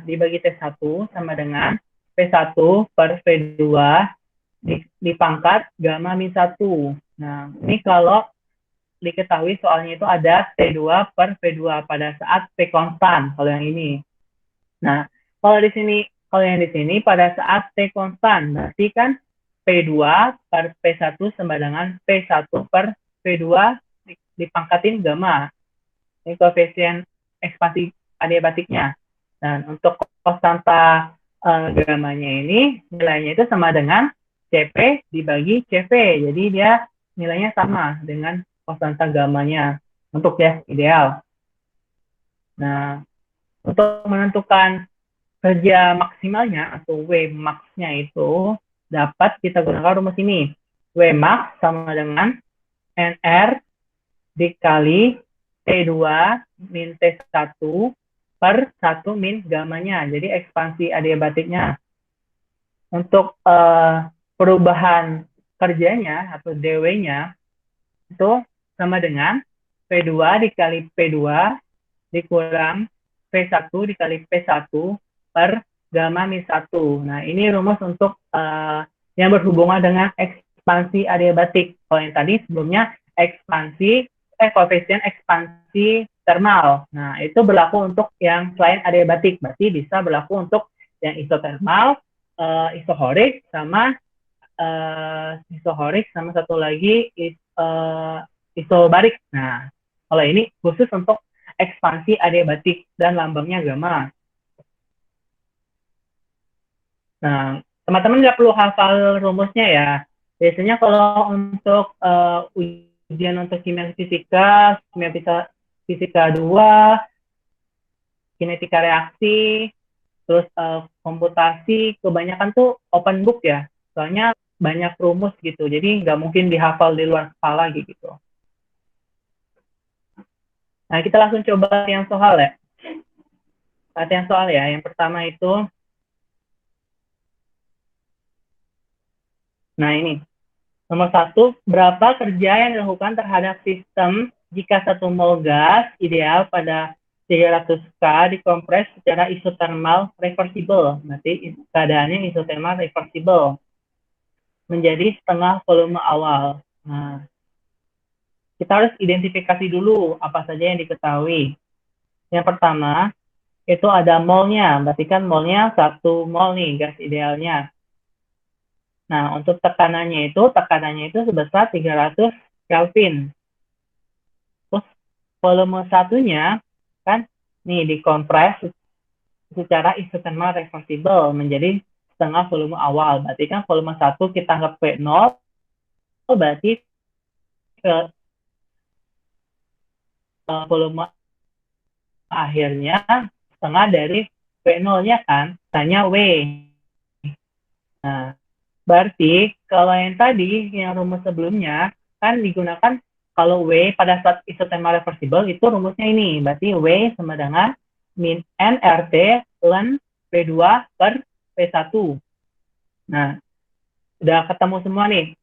dibagi T1 sama dengan P1 per V2 dipangkat gamma min 1. Nah, ini kalau diketahui soalnya itu ada T2 per V2 pada saat P konstan, kalau yang ini. Nah, kalau yang di sini pada saat T konstan, berarti kan P2 per P1 sama dengan P1 per V2 dipangkatin gamma. Ini koefisien ekspansi adiabatiknya. Dan untuk konstanta gammanya ini, nilainya itu sama dengan CP dibagi CV. Jadi dia nilainya sama dengan konstanta gammanya untuk gas ideal. Nah, untuk menentukan kerja maksimalnya atau Wmax-nya itu dapat kita gunakan rumus ini. Wmax sama dengan NR dikali T2 min T1 per 1 min gammanya. Jadi ekspansi adiabatiknya. Untuk perubahan kerjanya atau dW-nya itu sama dengan P2 dikali P2 dikurang P1 dikali P1 per gamma min 1. Nah, ini rumus untuk yang berhubungan dengan ekspansi adiabatik. Kalau yang tadi sebelumnya koefisien ekspansi termal. Nah, itu berlaku untuk yang selain adiabatik. Berarti bisa berlaku untuk yang isotermal, isohorik sama satu lagi isobarik. Nah, kalau ini khusus untuk ekspansi adiabatik dan lambangnya gamma. Nah, teman-teman nggak perlu hafal rumusnya ya. Biasanya kalau untuk ujian untuk kimia fisika 2, kinetika reaksi, terus komputasi, kebanyakan tuh open book ya. Soalnya banyak rumus gitu, jadi nggak mungkin dihafal di luar kepala gitu. Nah, kita langsung coba latihan soal ya. Latihan soal ya, yang pertama itu, nah ini. Nomor 1, berapa kerja yang dilakukan terhadap sistem jika 1 mol gas ideal pada 300K dikompres secara isotermal reversible. Berarti keadaannya isotermal reversible. Menjadi setengah volume awal. Nah, kita harus identifikasi dulu apa saja yang diketahui. Yang pertama, itu ada molnya. Berarti kan molnya 1 mol nih gas idealnya. Nah, untuk tekanannya itu sebesar 300 Kelvin. Terus volume satunya kan nih dikompres secara isotermal reversible menjadi setengah volume awal. Berarti kan volume 1 kita anggap V0, berarti volume akhirnya setengah dari V0-nya kan, tanya W. Nah, berarti kalau yang tadi, yang rumus sebelumnya, kan digunakan kalau W pada saat isotermal reversible itu rumusnya ini. Berarti W sama dengan min nRT ln P2 per P1. Nah, udah ketemu semua nih.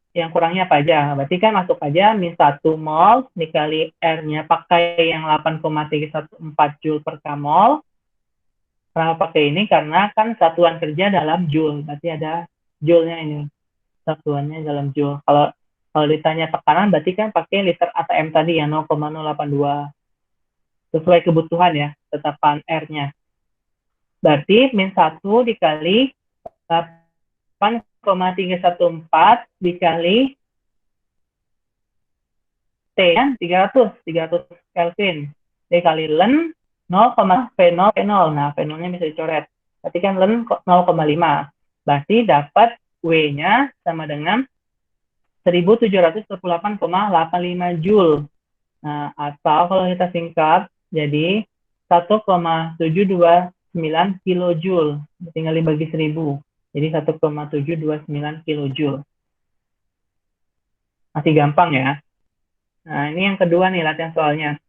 yang kurangnya apa aja? Berarti kan masuk aja min 1 mol dikali R-nya pakai yang 8,314 Joule per K-mol. Kenapa pakai ini? Karena kan satuan kerja dalam Joule. Berarti ada Joule-nya ini. Satuannya dalam Joule. Kalau ditanya tekanan, berarti kan pakai liter ATM tadi ya, 0,082. Sesuai kebutuhan ya, tetapan R-nya. Berarti min 1 dikali 8,314 dikali T ya, 300 Kelvin. Dikali Ln 0, V0, V0. Nah, V0-nya bisa dicoret. Berarti kan Ln 0,5. Berarti dapat W-nya sama dengan 1728,85 Joule. Nah, atau kalau kita singkat, jadi 1,729 kilojoule. Tinggal dibagi 1000. Jadi 1,729 kilojoule. Masih gampang ya. Nah, ini yang kedua nih latihan soalnya.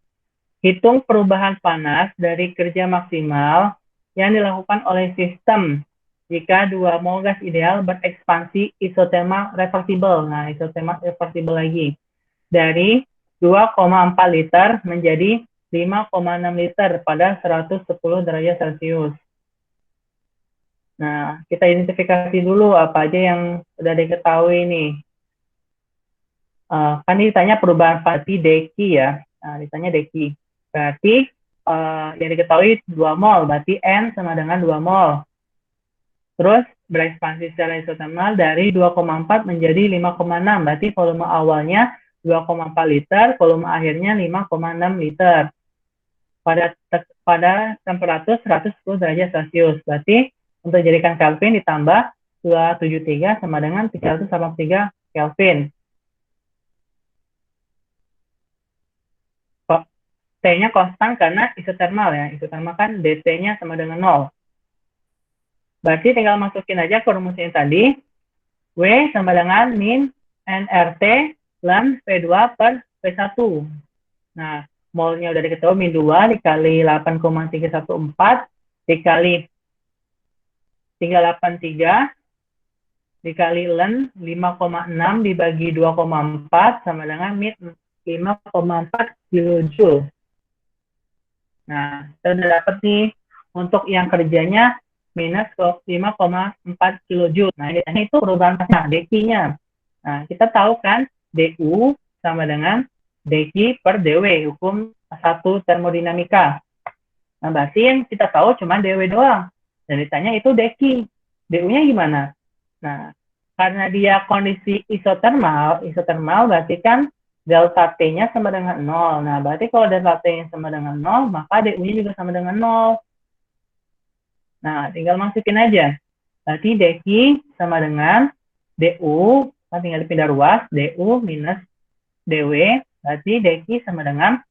Hitung perubahan panas dari kerja maksimal yang dilakukan oleh sistem jika 2 mol gas ideal berekspansi isotermal reversibel. Nah, isotermal reversibel lagi. Dari 2,4 liter menjadi 5,6 liter pada 110 derajat Celcius. Nah, kita identifikasi dulu apa aja yang sudah diketahui nih. Kan ditanya perubahan pasti deki ya. Nah, ditanya deki. Berarti yang diketahui 2 mol, berarti N sama dengan 2 mol. Terus berekspansi secara isotermal dari 2,4 menjadi 5,6, berarti volume awalnya 2,4 liter, volume akhirnya 5,6 liter. Pada temperatur 110 derajat Celcius. Berarti untuk jadikan Kelvin ditambah 273 sama dengan 383 Kelvin. T-nya konstan karena isotermal ya. Isotermal kan dt-nya sama dengan 0. Berarti tinggal masukin aja ke rumus ini tadi. W sama dengan min nRT Ln V2 per V1. Nah, molnya udah diketahui min 2 dikali 8,314 dikali 383 dikali Ln 5,6 dibagi 2,4 sama dengan min 5,4 kilojoule. Nah, kita udah dapat nih untuk yang kerjanya minus 5,4 kilojoule. Nah, ini itu perubahan panas, deki-nya. Nah, kita tahu kan du sama dengan dq per dw, hukum 1 termodinamika. Nah, berarti yang kita tahu cuma dw doang. Dan ditanya itu dq. Du-nya gimana? Nah, karena dia kondisi isotermal berarti kan delta T-nya sama dengan 0. Nah, berarti kalau delta T-nya sama dengan 0, maka du-nya juga sama dengan 0. Nah, tinggal masukin aja. Berarti dq sama dengan du, nah tinggal dipindah ruas, du minus dw, berarti dq sama dengan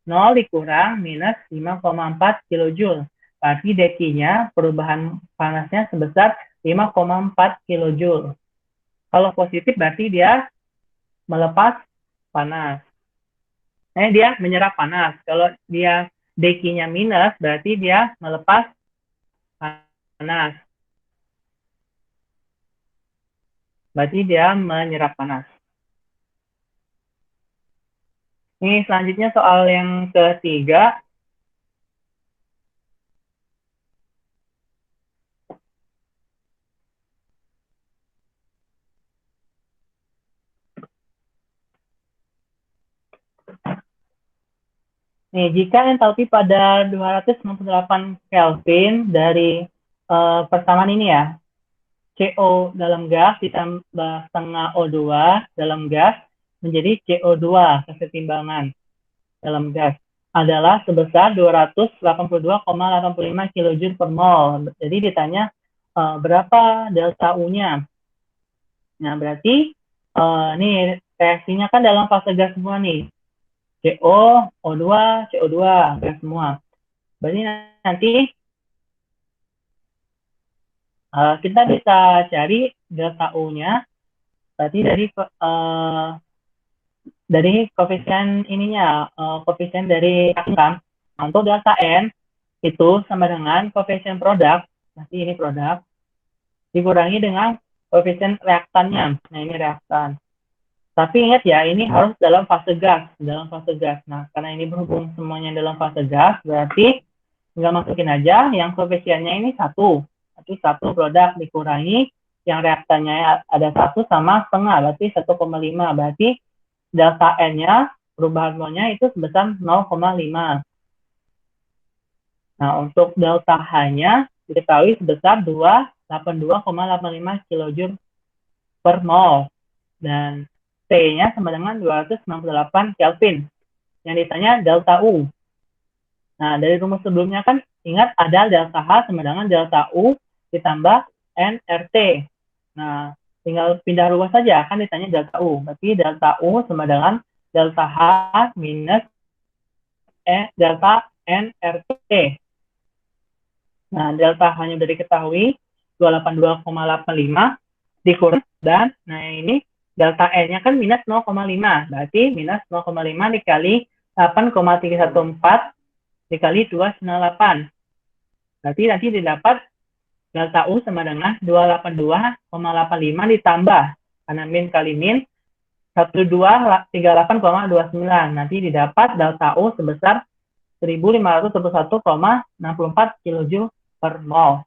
0 dikurang minus 5,4 kilojoule. Berarti dq-nya, perubahan panasnya sebesar 5,4 kilojoule. Kalau positif berarti dia melepas panas. Dia menyerap panas. Kalau dia dq-nya minus, berarti dia melepas panas. Berarti dia menyerap panas. Ini selanjutnya soal yang ketiga. Nih, jika entalpi pada 298 Kelvin dari persamaan ini ya, CO dalam gas ditambah setengah O2 dalam gas menjadi CO2 kesetimbangan dalam gas adalah sebesar 282,85 kJ per mol. Jadi ditanya berapa delta U-nya. Nah, berarti nih reaksinya kan dalam fase gas semua nih. CO, O2, CO2, gas semua. Berarti nanti kita bisa cari delta U-nya berarti dari koefisien ininya, koefisien dari kan. Untuk delta N itu sama dengan koefisien produk, berarti ini produk, dikurangi dengan koefisien reaktannya. Nah, ini reaktan. Tapi ingat ya, ini harus dalam fase gas. Nah, karena ini berhubung semuanya dalam fase gas, berarti tinggal masukin aja yang koefisiennya ini 1. Berarti 1 produk dikurangi yang reaktannya ada 1 sama setengah, berarti 1,5. Berarti delta N-nya, perubahan molnya itu sebesar 0,5. Nah, untuk delta H-nya diketahui sebesar 282,85 kJ per mol. Dan T-nya sama dengan 268 Kelvin. Yang ditanya delta U. Nah, dari rumus sebelumnya kan ingat ada delta H sama dengan delta U ditambah nRT. Nah, tinggal pindah ruas saja, kan ditanya delta U. Berarti delta U sama dengan delta H minus delta nRT. Nah, delta H-nya sudah diketahui 282,85 dikurang dan nah ini delta N-nya kan minus 0,5. Berarti minus 0,5 dikali 8,314 dikali 298. Berarti nanti didapat delta U sama dengan 282,85 ditambah karena min kali min 1238,29. Nanti didapat delta U sebesar 1521,64 kJ per mol.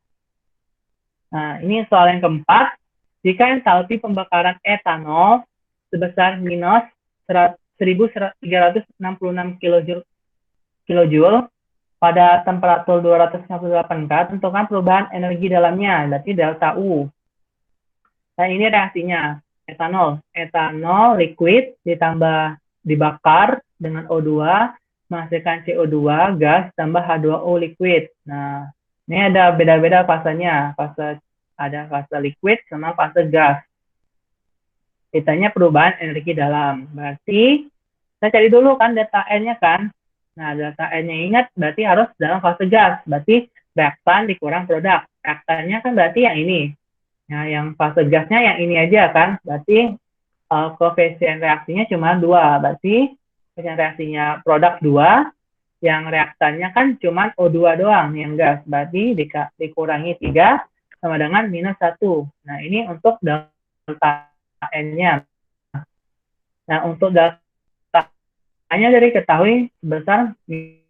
Nah, ini soal yang keempat. Jika entalpi pembakaran etanol sebesar minus 1366 kJ pada temperatur 258 K, tentukan perubahan energi dalamnya, berarti delta U. Nah, ini reaksinya. Etanol liquid ditambah dibakar dengan O2, menghasilkan CO2, gas, tambah H2O liquid. Nah, ini ada beda-beda fasenya. Ada fase liquid sama fase gas. Ditanya perubahan energi dalam. Berarti, kita cari dulu kan delta N-nya kan. Nah, delta N-nya ingat berarti harus dalam fase gas. Berarti reaktan dikurang produk. Reaktannya kan berarti yang ini. Nah, yang fase gasnya yang ini aja kan. Berarti koefisien reaksinya cuma 2. Berarti koefisien reaksinya produk 2. Yang reaktannya kan cuma O2 doang yang gas. Berarti dikurangi 3 sama dengan minus 1. Nah, ini untuk delta N-nya. Nah, untuk delta hanya dari ketahui sebesar minus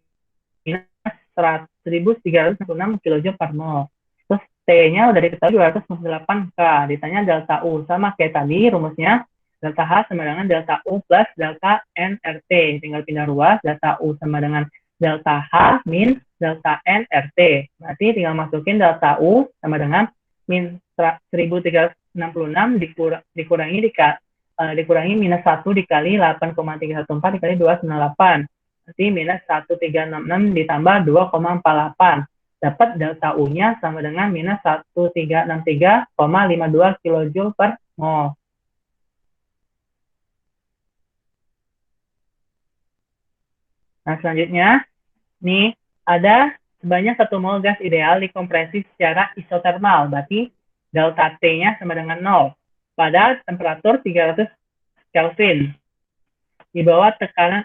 1366 kJ per mol. Terus T-nya udah diketahui 298 K. Ditanya delta U. Sama kayak tadi rumusnya. Delta H sama dengan delta U plus delta nRT. Tinggal pindah ruas. Delta U sama dengan delta H min delta nRT. Berarti tinggal masukin delta U sama dengan min 1366 dikurangi minus 1 dikali 8,314 dikali 298. Berarti minus 1366 ditambah 2,48. Dapat delta U-nya sama dengan minus 1363,52 kJ per mol. Nah, selanjutnya, nih ada sebanyak 1 mol gas ideal dikompresi secara isotermal. Berarti delta T-nya sama dengan 0. Pada temperatur 300 Kelvin. Di bawah tekanan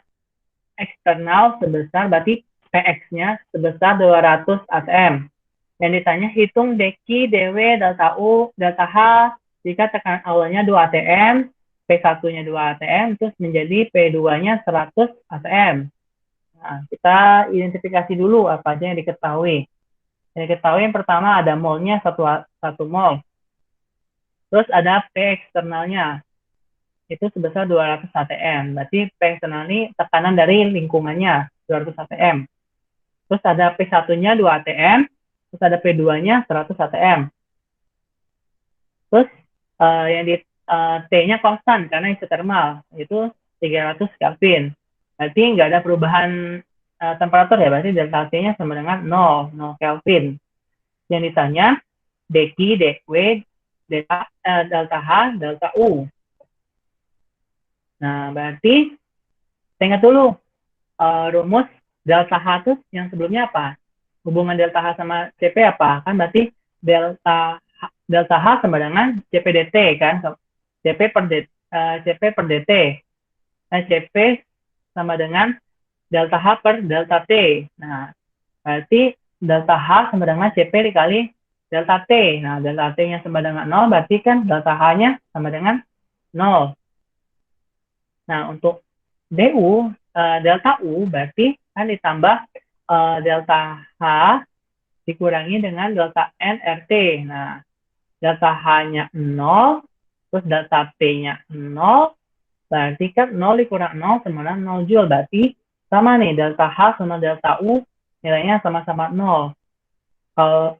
eksternal sebesar, berarti Px-nya sebesar 200 atm. Yang ditanya hitung dq, dw, delta U, delta H, jika tekanan awalnya 2 atm, P1-nya 2 atm, terus menjadi P2-nya 100 atm. Nah, kita identifikasi dulu apa aja yang diketahui. Yang diketahui yang pertama ada molnya 1 mol. Terus ada P eksternalnya. Itu sebesar 200 atm. Berarti P eksternal ini tekanan dari lingkungannya 200 atm. Terus ada P1-nya 2 atm. Terus ada P2-nya 100 atm. Terus yang di T-nya konstan karena isotermal. Itu 300 Kelvin. Berarti nggak ada perubahan temperatur ya. Berarti delta T-nya sama dengan 0 Kelvin. Yang ditanya dq, dw, delta H, delta U. Nah, berarti ingat dulu rumus delta H itu yang sebelumnya apa? Hubungan delta H sama Cp apa? Kan berarti delta H sama dengan Cp dt kan? Cp per dt. Nah, Cp sama dengan delta H per delta T. Nah, berarti delta H sama dengan Cp dikali delta T. Nah, delta T-nya sama dengan 0, berarti kan delta H-nya sama dengan 0. Nah, untuk DU, delta U berarti kan ditambah delta H dikurangi dengan delta N RT. Nah, delta H-nya 0, terus delta T-nya 0, berarti kan 0 dikurang 0 sama dengan 0 Joule. Berarti sama nih, delta H sama delta U nilainya sama-sama 0. Kalau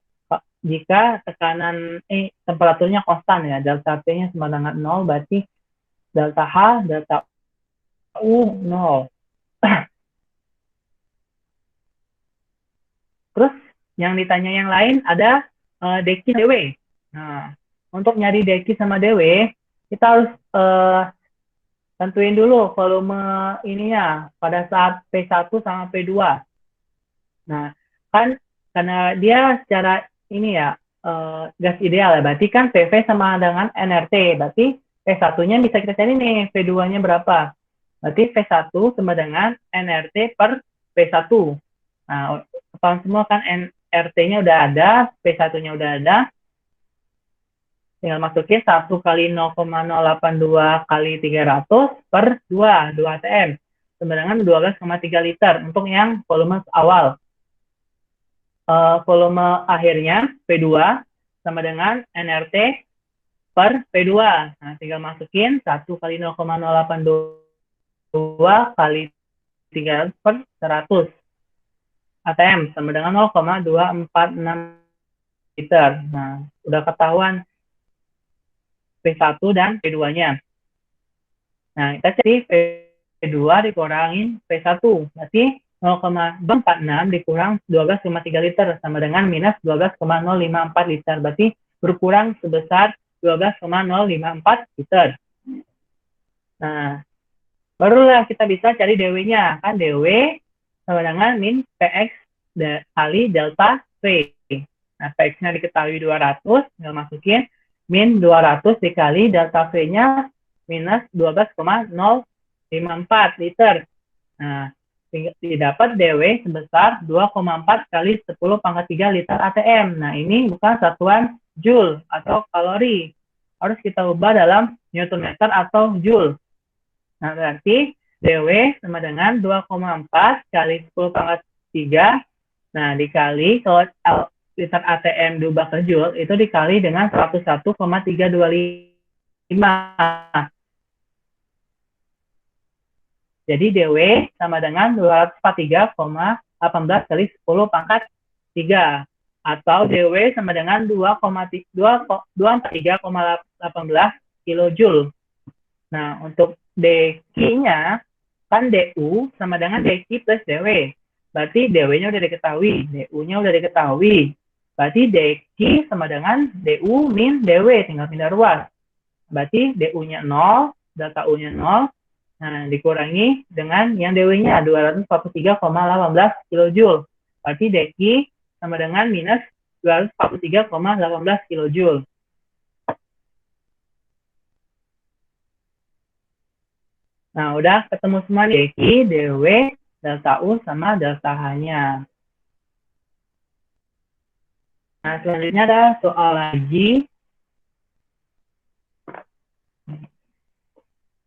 jika tekanan temperaturnya konstan ya, delta T-nya sama dengan 0, berarti delta H, delta U 0. Terus yang ditanya yang lain ada deki DW. Nah, untuk nyari deki sama DW, kita harus tentuin dulu volume ininya pada saat P1 sama P2. Nah, kan karena dia secara ini ya gas ideal ya, berarti kan PV sama dengan NRT, berarti P1-nya bisa kita cari nih, P2-nya berapa. Berarti P1 sama dengan NRT per P1. Nah, ketahuan semua kan NRT-nya udah ada, P1-nya udah ada. Tinggal masukin 1 kali 0,082 kali 300 per 2 ATM. Sama dengan 12,3 liter untuk yang volume awal. Volume akhirnya P2 sama dengan NRT per P2. Nah, tinggal masukin 1 kali 0,082 kali 300 per 100 ATM sama dengan 0,246 liter. Nah, udah ketahuan P1 dan P2-nya. Nah, kita cari P2 dikurangin P1. Berarti 0,246 dikurang 12,3 liter sama dengan minus 12,054 liter. Berarti berkurang sebesar 12,054 liter. Nah, barulah kita bisa cari DW-nya. Kan DW sama dengan min PX kali delta V. Nah, PX-nya diketahui 200, tinggal masukin min 200 dikali delta V-nya minus 12,054 liter. Nah, didapat DW sebesar 2,4 kali 10 pangkat 3 liter ATM. Nah, ini bukan satuan Joule atau kalori. Harus kita ubah dalam Newton meter atau Joule. Nah, berarti DW sama dengan 2,4 kali 10 pangkat 3. Nah, dikali kalau liter ATM diubah ke Joule, itu dikali dengan 101,325. Jadi DW sama dengan 243,18 kali 10 pangkat 3. Atau DW sama dengan 243,18 kilojoule. Nah, untuk deki-nya, kan DU sama dengan deki plus DW. Berarti DW-nya udah diketahui, DU-nya udah diketahui. Berarti deki sama dengan DU min DW, tinggal pindah ruas. Berarti DU-nya 0, delta U-nya 0. Nah, dikurangi dengan yang DW-nya 243,18 kilojoule. Berarti deki sama dengan minus 243,18 kilojoule. Nah, udah ketemu semua nih, deki, DW, delta U, sama delta H-nya. Nah, selanjutnya ada soal lagi.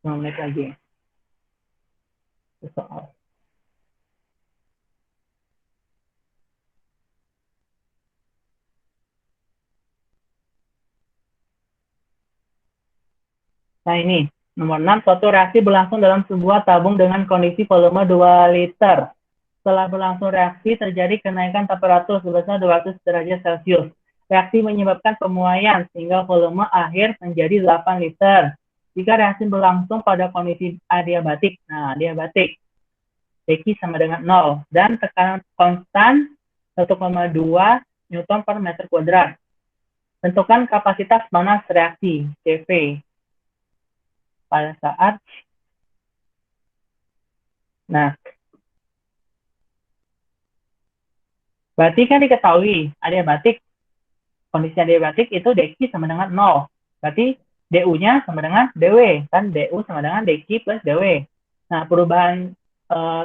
5 menit lagi. Soal. Nah, ini nomor 6, suatu reaksi berlangsung dalam sebuah tabung dengan kondisi volume 2 liter. Setelah berlangsung reaksi, terjadi kenaikan temperatur sebesar 200 derajat Celcius. Reaksi menyebabkan pemuaian sehingga volume akhir menjadi 8 liter. Jika reaksi berlangsung pada kondisi adiabatik, nah adiabatik, deki sama dengan 0, dan tekanan konstan 1,2 Newton per meter kuadrat. Tentukan kapasitas panas reaksi, CV. Pada saat, nah, berarti kan diketahui adiabatik, kondisi adiabatik itu deki sama dengan 0. Berarti DU-nya sama dengan DW, kan DU sama dengan deki plus DW. Nah, perubahan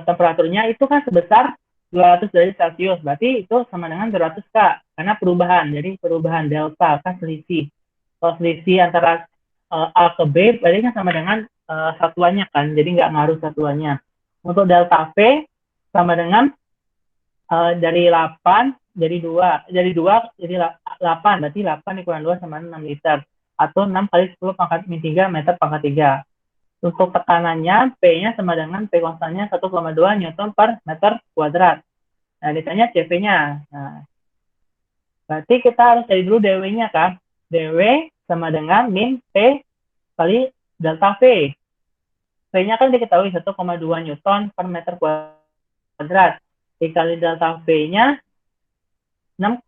temperaturnya itu kan sebesar 200 derajat Celcius, berarti itu sama dengan 200 K. karena perubahan. Jadi perubahan delta kan selisih. Kalau selisih antara A ke B berarti kan sama dengan satuannya kan, jadi nggak ngaruh satuannya. Untuk delta V sama dengan dari 8 jadi 2 jadi 8, berarti 8 dikurang 2 sama 6 liter, atau 6 kali 10 pangkat min 3 meter pangkat 3. Untuk tekanannya, P-nya sama dengan P konstannya 1,2 Newton per meter kuadrat. Nah, ditanya CV-nya. Nah, berarti kita harus cari dulu dW-nya kan. dW sama dengan min P kali delta V. V-nya kan diketahui 1,2 Newton per meter kuadrat. Dikali delta V-nya 6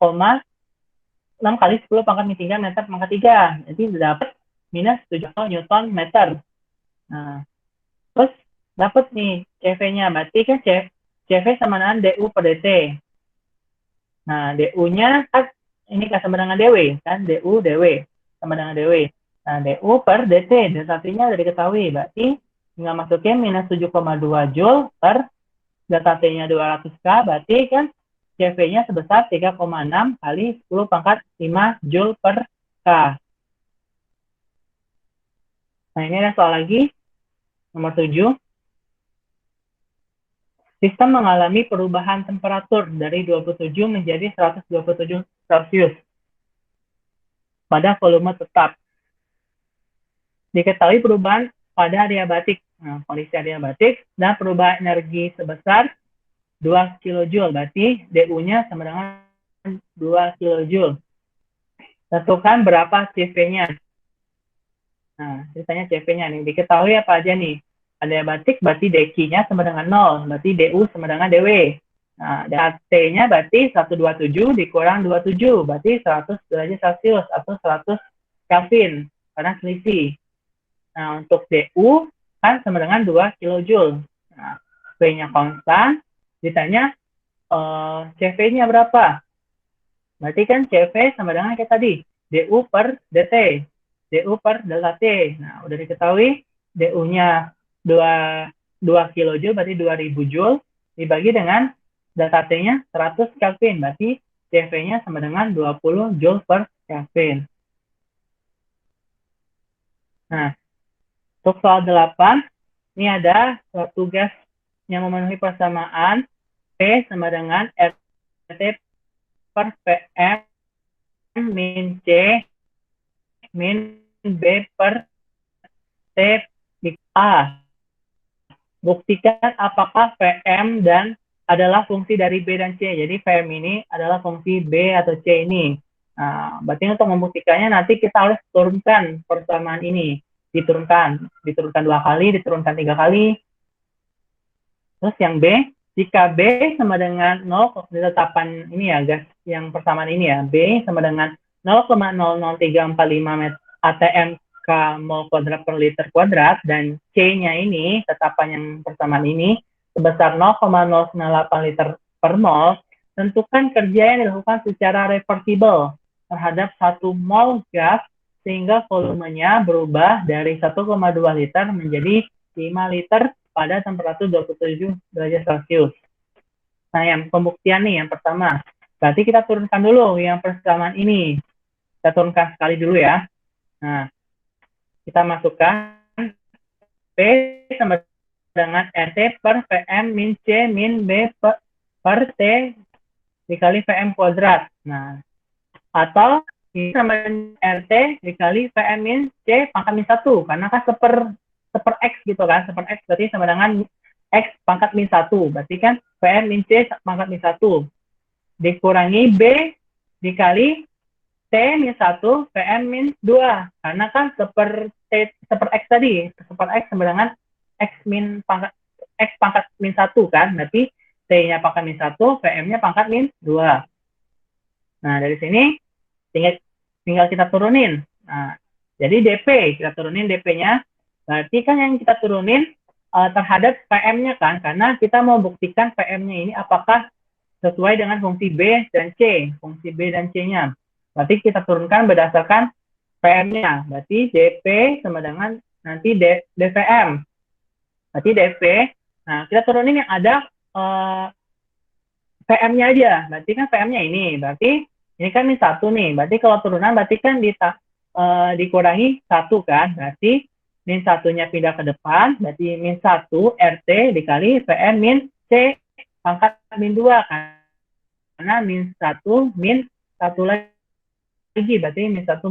kali 10 pangkat min 3 meter pangkat 3. Jadi dapat minus 7 Newton meter. Nah, terus dapat nih CV-nya. Berarti kan CV sama dengan DU per DT. Nah, DU-nya kan ini kan sama dengan DW. Kan DU, DW. Sama dengan DW. Nah, DU per DT. Delta T-nya udah diketahui. Berarti tinggal masukin minus 7,2 Joule per delta T-nya 200K. Berarti kan CV-nya sebesar 3,6 kali 10 pangkat 5 Joule per K. Nah, ini ada soal lagi. Nomor 7. Sistem mengalami perubahan temperatur dari 27 menjadi 127 Celcius pada volume tetap. Diketahui perubahan pada adiabatik, kondisi adiabatik, dan perubahan energi sebesar 2 kJ. Berarti DU-nya sama dengan 2 kJ. Tentukan berapa CV-nya. Nah, ceritanya CV-nya nih. Diketahui apa aja nih? Adiabatik berarti dQ-nya sama dengan 0. Berarti DU sama dengan DW. Nah, dan T-nya berarti 127 dikurang 27. Berarti 100 derajat Celcius atau 100 Kelvin. Karena selisih. Nah, untuk DU kan sama dengan 2 kJ. Nah, V-nya konstan. Ditanya CV-nya berapa? Berarti kan CV sama dengan kayak tadi. DU per DT. DU per delta T. Nah, udah diketahui DU-nya 2 kJ berarti 2000 Joule dibagi dengan delta T-nya 100 Kelvin. Berarti CV-nya sama dengan 20 Joule per Kelvin. Nah, untuk soal 8, ini ada suatu gas yang memenuhi persamaan P sama dengan RT per PM min C min B per T di A. Buktikan apakah VM dan adalah fungsi dari B dan C. Jadi VM ini adalah fungsi B atau C ini. Nah, berarti untuk membuktikannya nanti kita harus turunkan persamaan ini. Diturunkan 2 kali, diturunkan 3 kali. Terus yang B, jika B sama dengan 0, ketetapan ini ya, gas yang persamaan ini ya, B sama dengan 0,00345 atm K mol kuadrat per liter kuadrat, dan C-nya ini, tetapan yang persamaan ini, sebesar 0,098 liter per mol, tentukan kerja yang dilakukan secara reversible terhadap 1 mol gas, sehingga volumenya berubah dari 1,2 liter menjadi 5 liter pada temperatur 27 derajat Celcius. Nah, yang pembuktian nih, yang pertama. Berarti kita turunkan dulu yang persamaan ini. Kita turunkan sekali dulu ya. Nah, kita masukkan P sama dengan RT per VM min C min B per T dikali VM kuadrat. Nah, atau ini sama dengan RT dikali VM min C pangkat min 1. Karena kan seper X gitu kan. Seper X berarti sama dengan X pangkat min 1. Berarti kan VM min C pangkat min 1. Dikurangi B dikali T min 1 VM min 2. Karena kan seper X tadi. Seper X sama dengan X pangkat min 1 kan. Berarti T-nya pangkat min 1, VM-nya pangkat min 2. Nah, dari sini tinggal kita turunin. Nah, jadi DP, kita turunin DP-nya. Berarti kan yang kita turunin terhadap PM-nya kan. Karena kita mau buktikan PM-nya ini apakah sesuai dengan fungsi B dan C. Fungsi B dan C-nya. Berarti kita turunkan berdasarkan PM-nya. Berarti DP sama dengan nanti DVM. Berarti DP, nah kita turunin yang ada PM-nya aja. Berarti kan PM-nya ini. Berarti Ini kan min 1 nih. Berarti kalau turunan berarti kan dikurangi 1 kan. Berarti min 1-nya pindah ke depan. Berarti min 1 RT dikali VM min C pangkat min 2 kan. Karena min 1 min 1 lagi. Berarti min 1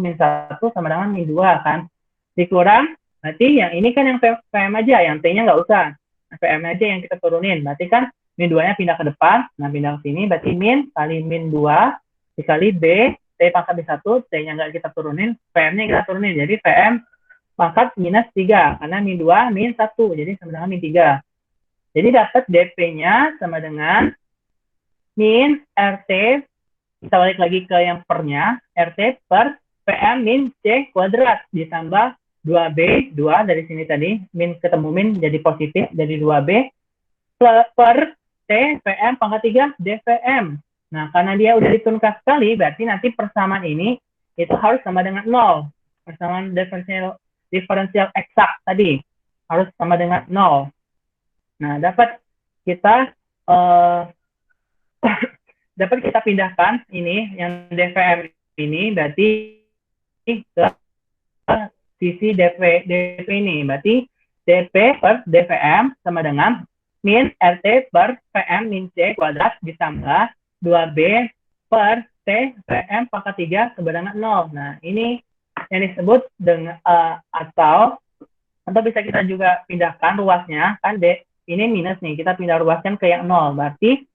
sama dengan min 2 kan. Dikurang. Berarti yang ini kan yang VM aja. Yang T-nya nggak usah. VM aja yang kita turunin. Berarti kan min 2-nya pindah ke depan. Nah, pindah ke sini. Berarti min kali min 2 dikali B, T pangkat min 1, T-nya nggak kita turunin, VM-nya kita turunin. Jadi VM pangkat minus 3, karena min 2, min 1, jadi sama dengan min 3. Jadi dapat DP-nya sama dengan min RT, kita balik lagi ke yang pernya, RT per VM min C kuadrat, ditambah 2B, 2 dari sini tadi, min ketemu min jadi positif, jadi 2B, per T VM pangkat 3 DVM. Nah, karena dia udah diturunkan sekali, berarti nanti persamaan ini itu harus sama dengan 0. Persamaan diferensial eksak tadi harus sama dengan 0. Nah, dapat kita pindahkan ini yang DVM ini berarti ke sisi DP ini. Berarti DP per DVM sama dengan min RT per VM min C kuadrat ditambah 2B per T VM pangkat 3 sama dengan 0. Nah, ini yang disebut dengan atau bisa kita juga pindahkan ruasnya, kan ini minus nih, kita pindah ruaskan ke yang 0. Berarti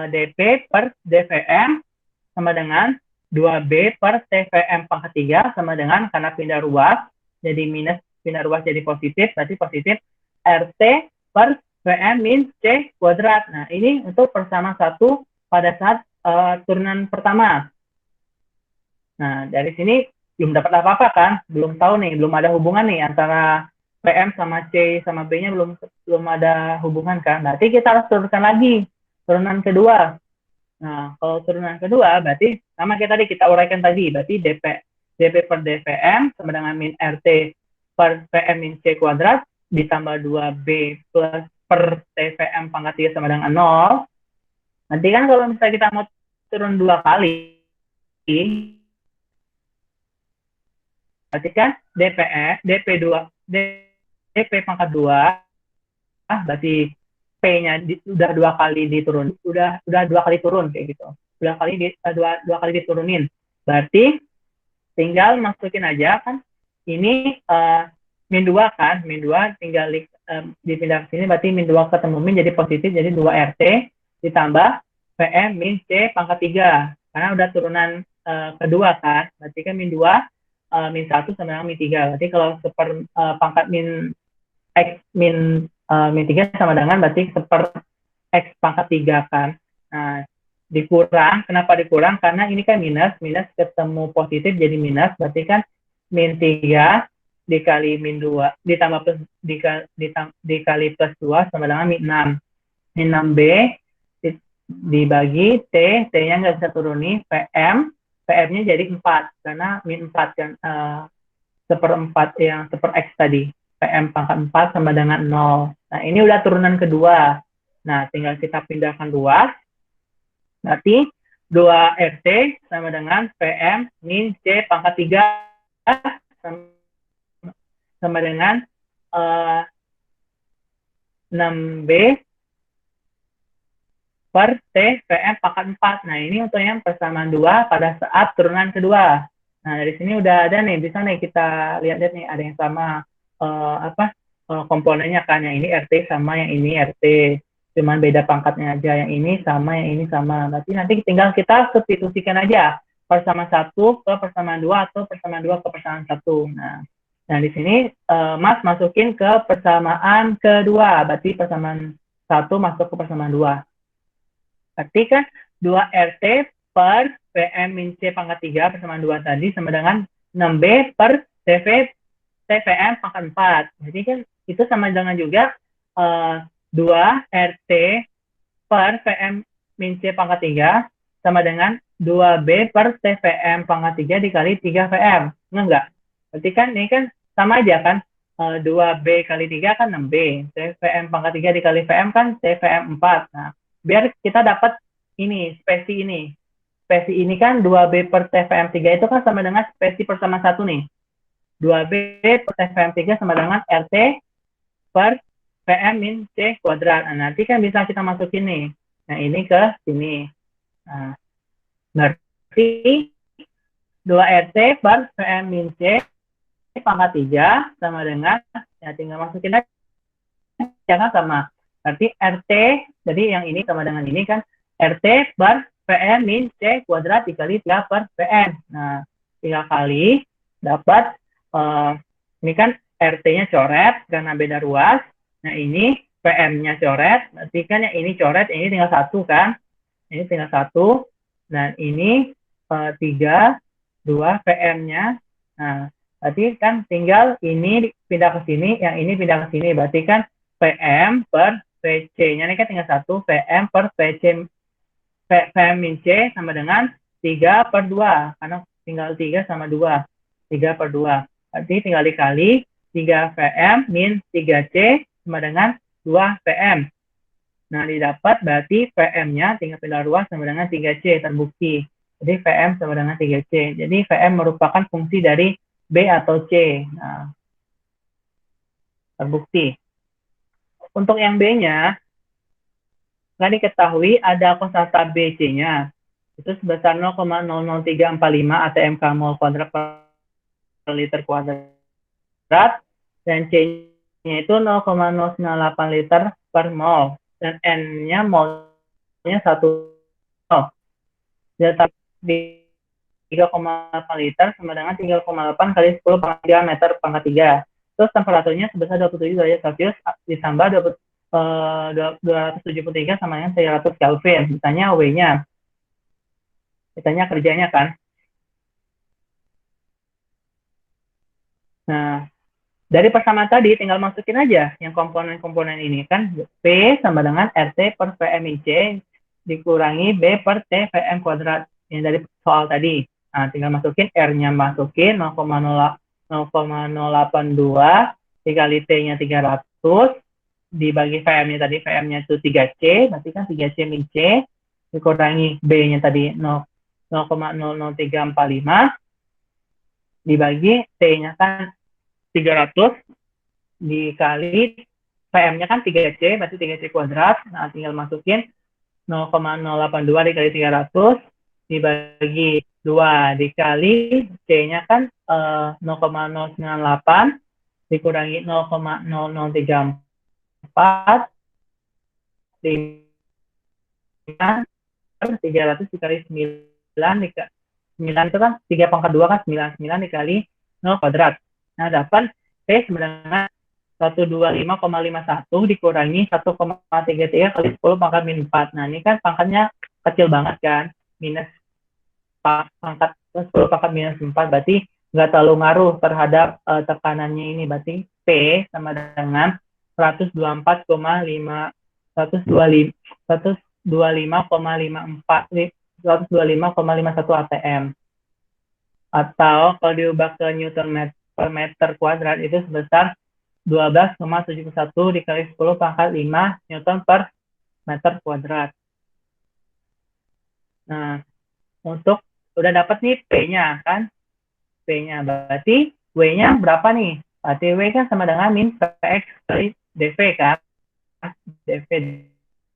DP per DVM sama dengan 2B per TVM pangkat 3 sama dengan, karena pindah ruas, jadi minus, pindah ruas jadi positif, berarti positif RT per VM min C kuadrat. Nah, ini untuk persamaan 1 pada saat turunan pertama. Nah, dari sini belum dapat apa-apa kan? Belum tahu nih, belum ada hubungan nih antara PM sama C sama B-nya belum ada hubungan kan? Berarti kita harus turunkan lagi turunan kedua. Nah, kalau turunan kedua berarti sama kayak tadi kita uraikan tadi, berarti DP per DVM sama dengan min RT per VM min C kuadrat ditambah 2B plus per TVM pangkat 3 sama dengan 0. Nanti kan kalau misalnya kita mau turun 2 kali, berarti kan DP pangkat 2, berarti P-nya udah 2 kali diturun, udah 2 kali turun kayak gitu. Dua kali diturunin. Berarti tinggal masukin aja kan, ini min 2 kan, min 2 tinggal dipindah ke sini, berarti min 2 ketemu min jadi positif, jadi 2 RT ditambah VM min C pangkat 3. Karena udah turunan kedua kan, berarti kan min 2 min 1 sama dengan min 3. Berarti kalau pangkat min X min 3 sama dengan berarti X pangkat 3 kan. Nah, dikurang, kenapa dikurang? Karena ini kan minus ketemu positif jadi minus, berarti kan min 3 dikali min 2 ditambah plus dikali plus 2 sama dengan min 6. Min 6B dibagi T-nya nggak bisa turuni, PM-nya jadi 4, karena min 4 kan, seperempat yang X tadi, PM pangkat 4 sama dengan 0. Nah, ini udah turunan kedua. Nah, tinggal kita pindahkan ruas, berarti 2 RT sama dengan PM min C pangkat 3 sama dengan 6B per T VM pangkat 4. Nah, ini untuk yang persamaan 2 pada saat turunan kedua. Nah, dari sini udah ada nih, bisa nih kita lihat nih, ada yang sama komponennya kan, yang ini RT sama yang ini RT. Cuman beda pangkatnya aja, yang ini sama, yang ini sama. Berarti nanti tinggal kita substitusikan aja persamaan 1 ke persamaan 2 atau persamaan 2 ke persamaan 1. Nah, di sini Mas masukin ke persamaan kedua, berarti persamaan 1 masuk ke persamaan 2. Berarti kan 2 RT per PM min C pangkat 3 persamaan 2 tadi sama dengan 6B per TVM pangkat 4. Jadi kan itu sama dengan juga 2 RT per VM min C pangkat 3 sama dengan 2B per TVM pangkat 3 dikali 3 VM. Enggak? Berarti kan ini kan sama aja kan, 2B kali 3 kan 6B, TVM pangkat 3 dikali VM kan TVM 4. Nah, biar kita dapat ini, spesi spesi ini kan 2B per TVM3 itu kan sama dengan spesi per sama 1 nih. 2B per TVM3 sama dengan RT per PM min C kuadrat. Nah, nanti kan bisa kita masukin nih. Nah, ini ke sini. Nah, berarti 2RT per PM min C pangkat 3 sama dengan, ya tinggal masukin aja, jangan sama. Berarti RT, jadi yang ini sama dengan ini kan, RT per PM min C kuadrat dikali 3 per PM. Nah, 3 kali dapat, ini kan RT-nya coret karena beda ruas. Nah, ini PM-nya coret, berarti kan yang ini coret, ini tinggal 1 kan. Ini tinggal 1, dan ini 3, 2 PM-nya. Nah, berarti kan tinggal ini pindah ke sini, yang ini pindah ke sini. Berarti kan PM per PC-nya ini kan tinggal 1, PM per PC, PM min C sama dengan 3 per 2. Karena tinggal 3 sama 2. 3 per 2. Berarti tinggal dikali 3 PM min 3C sama dengan 2 PM. Nah, didapat berarti PM-nya tinggal pindah ruas sama dengan 3C, terbukti. Jadi PM sama dengan 3C. Jadi PM merupakan fungsi dari B atau C. Nah, terbukti. Untuk yang B-nya, nggak diketahui ada kosata BC-nya. Itu sebesar 0,00345 atm mol kuadrat per liter kuadrat. Dan C-nya itu 0,098 liter per mol. Dan N-nya molnya 1 mol. Jadi 3,8 liter sama dengan 3,8 kali 10 pangkat 3 meter pangkat 3. Terus temperaturnya sebesar 27 derajat Celcius ditambah 273 sama dengan 300 Kelvin. Ditanya W-nya. Ditanya kerjanya kan. Nah, dari persamaan tadi tinggal masukin aja yang komponen-komponen ini kan. P sama dengan RT per PMIC dikurangi B per T PM kuadrat. Ini dari soal tadi. Nah, tinggal masukin R-nya, masukin 0,082 dikali T-nya 300 dibagi VM-nya tadi, VM-nya itu 3C, berarti kan 3C min C dikurangi B-nya tadi 0,00345 dibagi T-nya kan 300 dikali VM-nya kan 3C, berarti 3C kuadrat. Nah, tinggal masukin 0,082 dikali 300 dibagi 2 dikali C-nya kan 0,098 dikurangi 0,0034 300 dikali 9 itu kan 3 pangkat 2 kan 9 dikali 0 kuadrat. Nah, dapat T sebenarnya 125,51 dikurangi 1,33 kali 10 pangkat min 4. Nah, ini kan pangkatnya kecil banget kan, minus pangkat 10 pangkat minus 4, berarti nggak terlalu ngaruh terhadap tekanannya ini. Berarti P sama dengan 125,51 atm. Atau kalau diubah ke Newton per meter kuadrat itu sebesar 12,71 dikali 10 pangkat 5 Newton per meter kuadrat. Nah, untuk udah dapat nih P-nya kan, P-nya berarti W-nya berapa nih? Berarti W kan sama dengan min PX kali dV kan, dV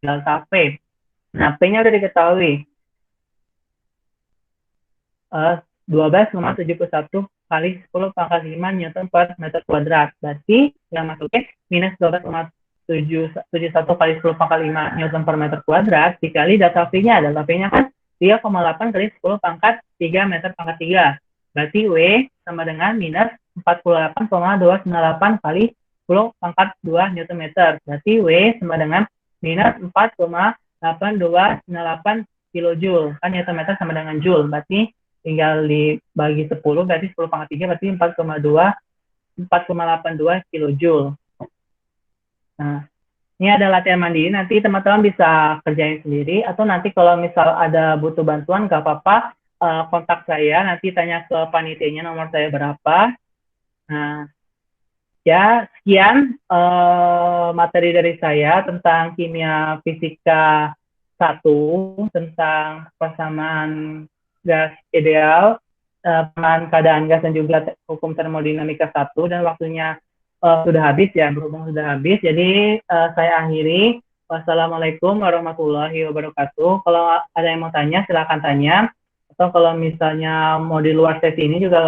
delta P. Nah, P-nya udah diketahui 12,71 kali 10 pangkat 5 Newton per meter kuadrat. Berarti yang masukin minus 12,71 kali 10 pangkat 5 Newton per meter kuadrat dikali delta V-nya. Delta V-nya kan 3,8 kali 10 pangkat 3 meter pangkat 3. Berarti W sama dengan minus 48,298 kali 10 pangkat 2 Newton meter. Berarti W sama dengan minus 4,8298 kilojoule. Kan Newton meter sama dengan joule. Berarti tinggal dibagi 10, berarti 10 pangkat 3, berarti 4,82 kilojoule. Nah, ini ada latihan mandiri, nanti teman-teman bisa kerjain sendiri, atau nanti kalau misal ada butuh bantuan, nggak apa-apa, kontak saya, nanti tanya ke panitianya nomor saya berapa. Nah, ya sekian materi dari saya tentang kimia fisika 1 tentang persamaan gas ideal, persamaan keadaan gas dan juga hukum termodinamika 1, dan waktunya sudah habis ya, berhubung sudah habis. Jadi saya akhiri. Wassalamualaikum warahmatullahi wabarakatuh. Kalau ada yang mau tanya, silakan tanya. Atau kalau misalnya mau di luar sesi ini juga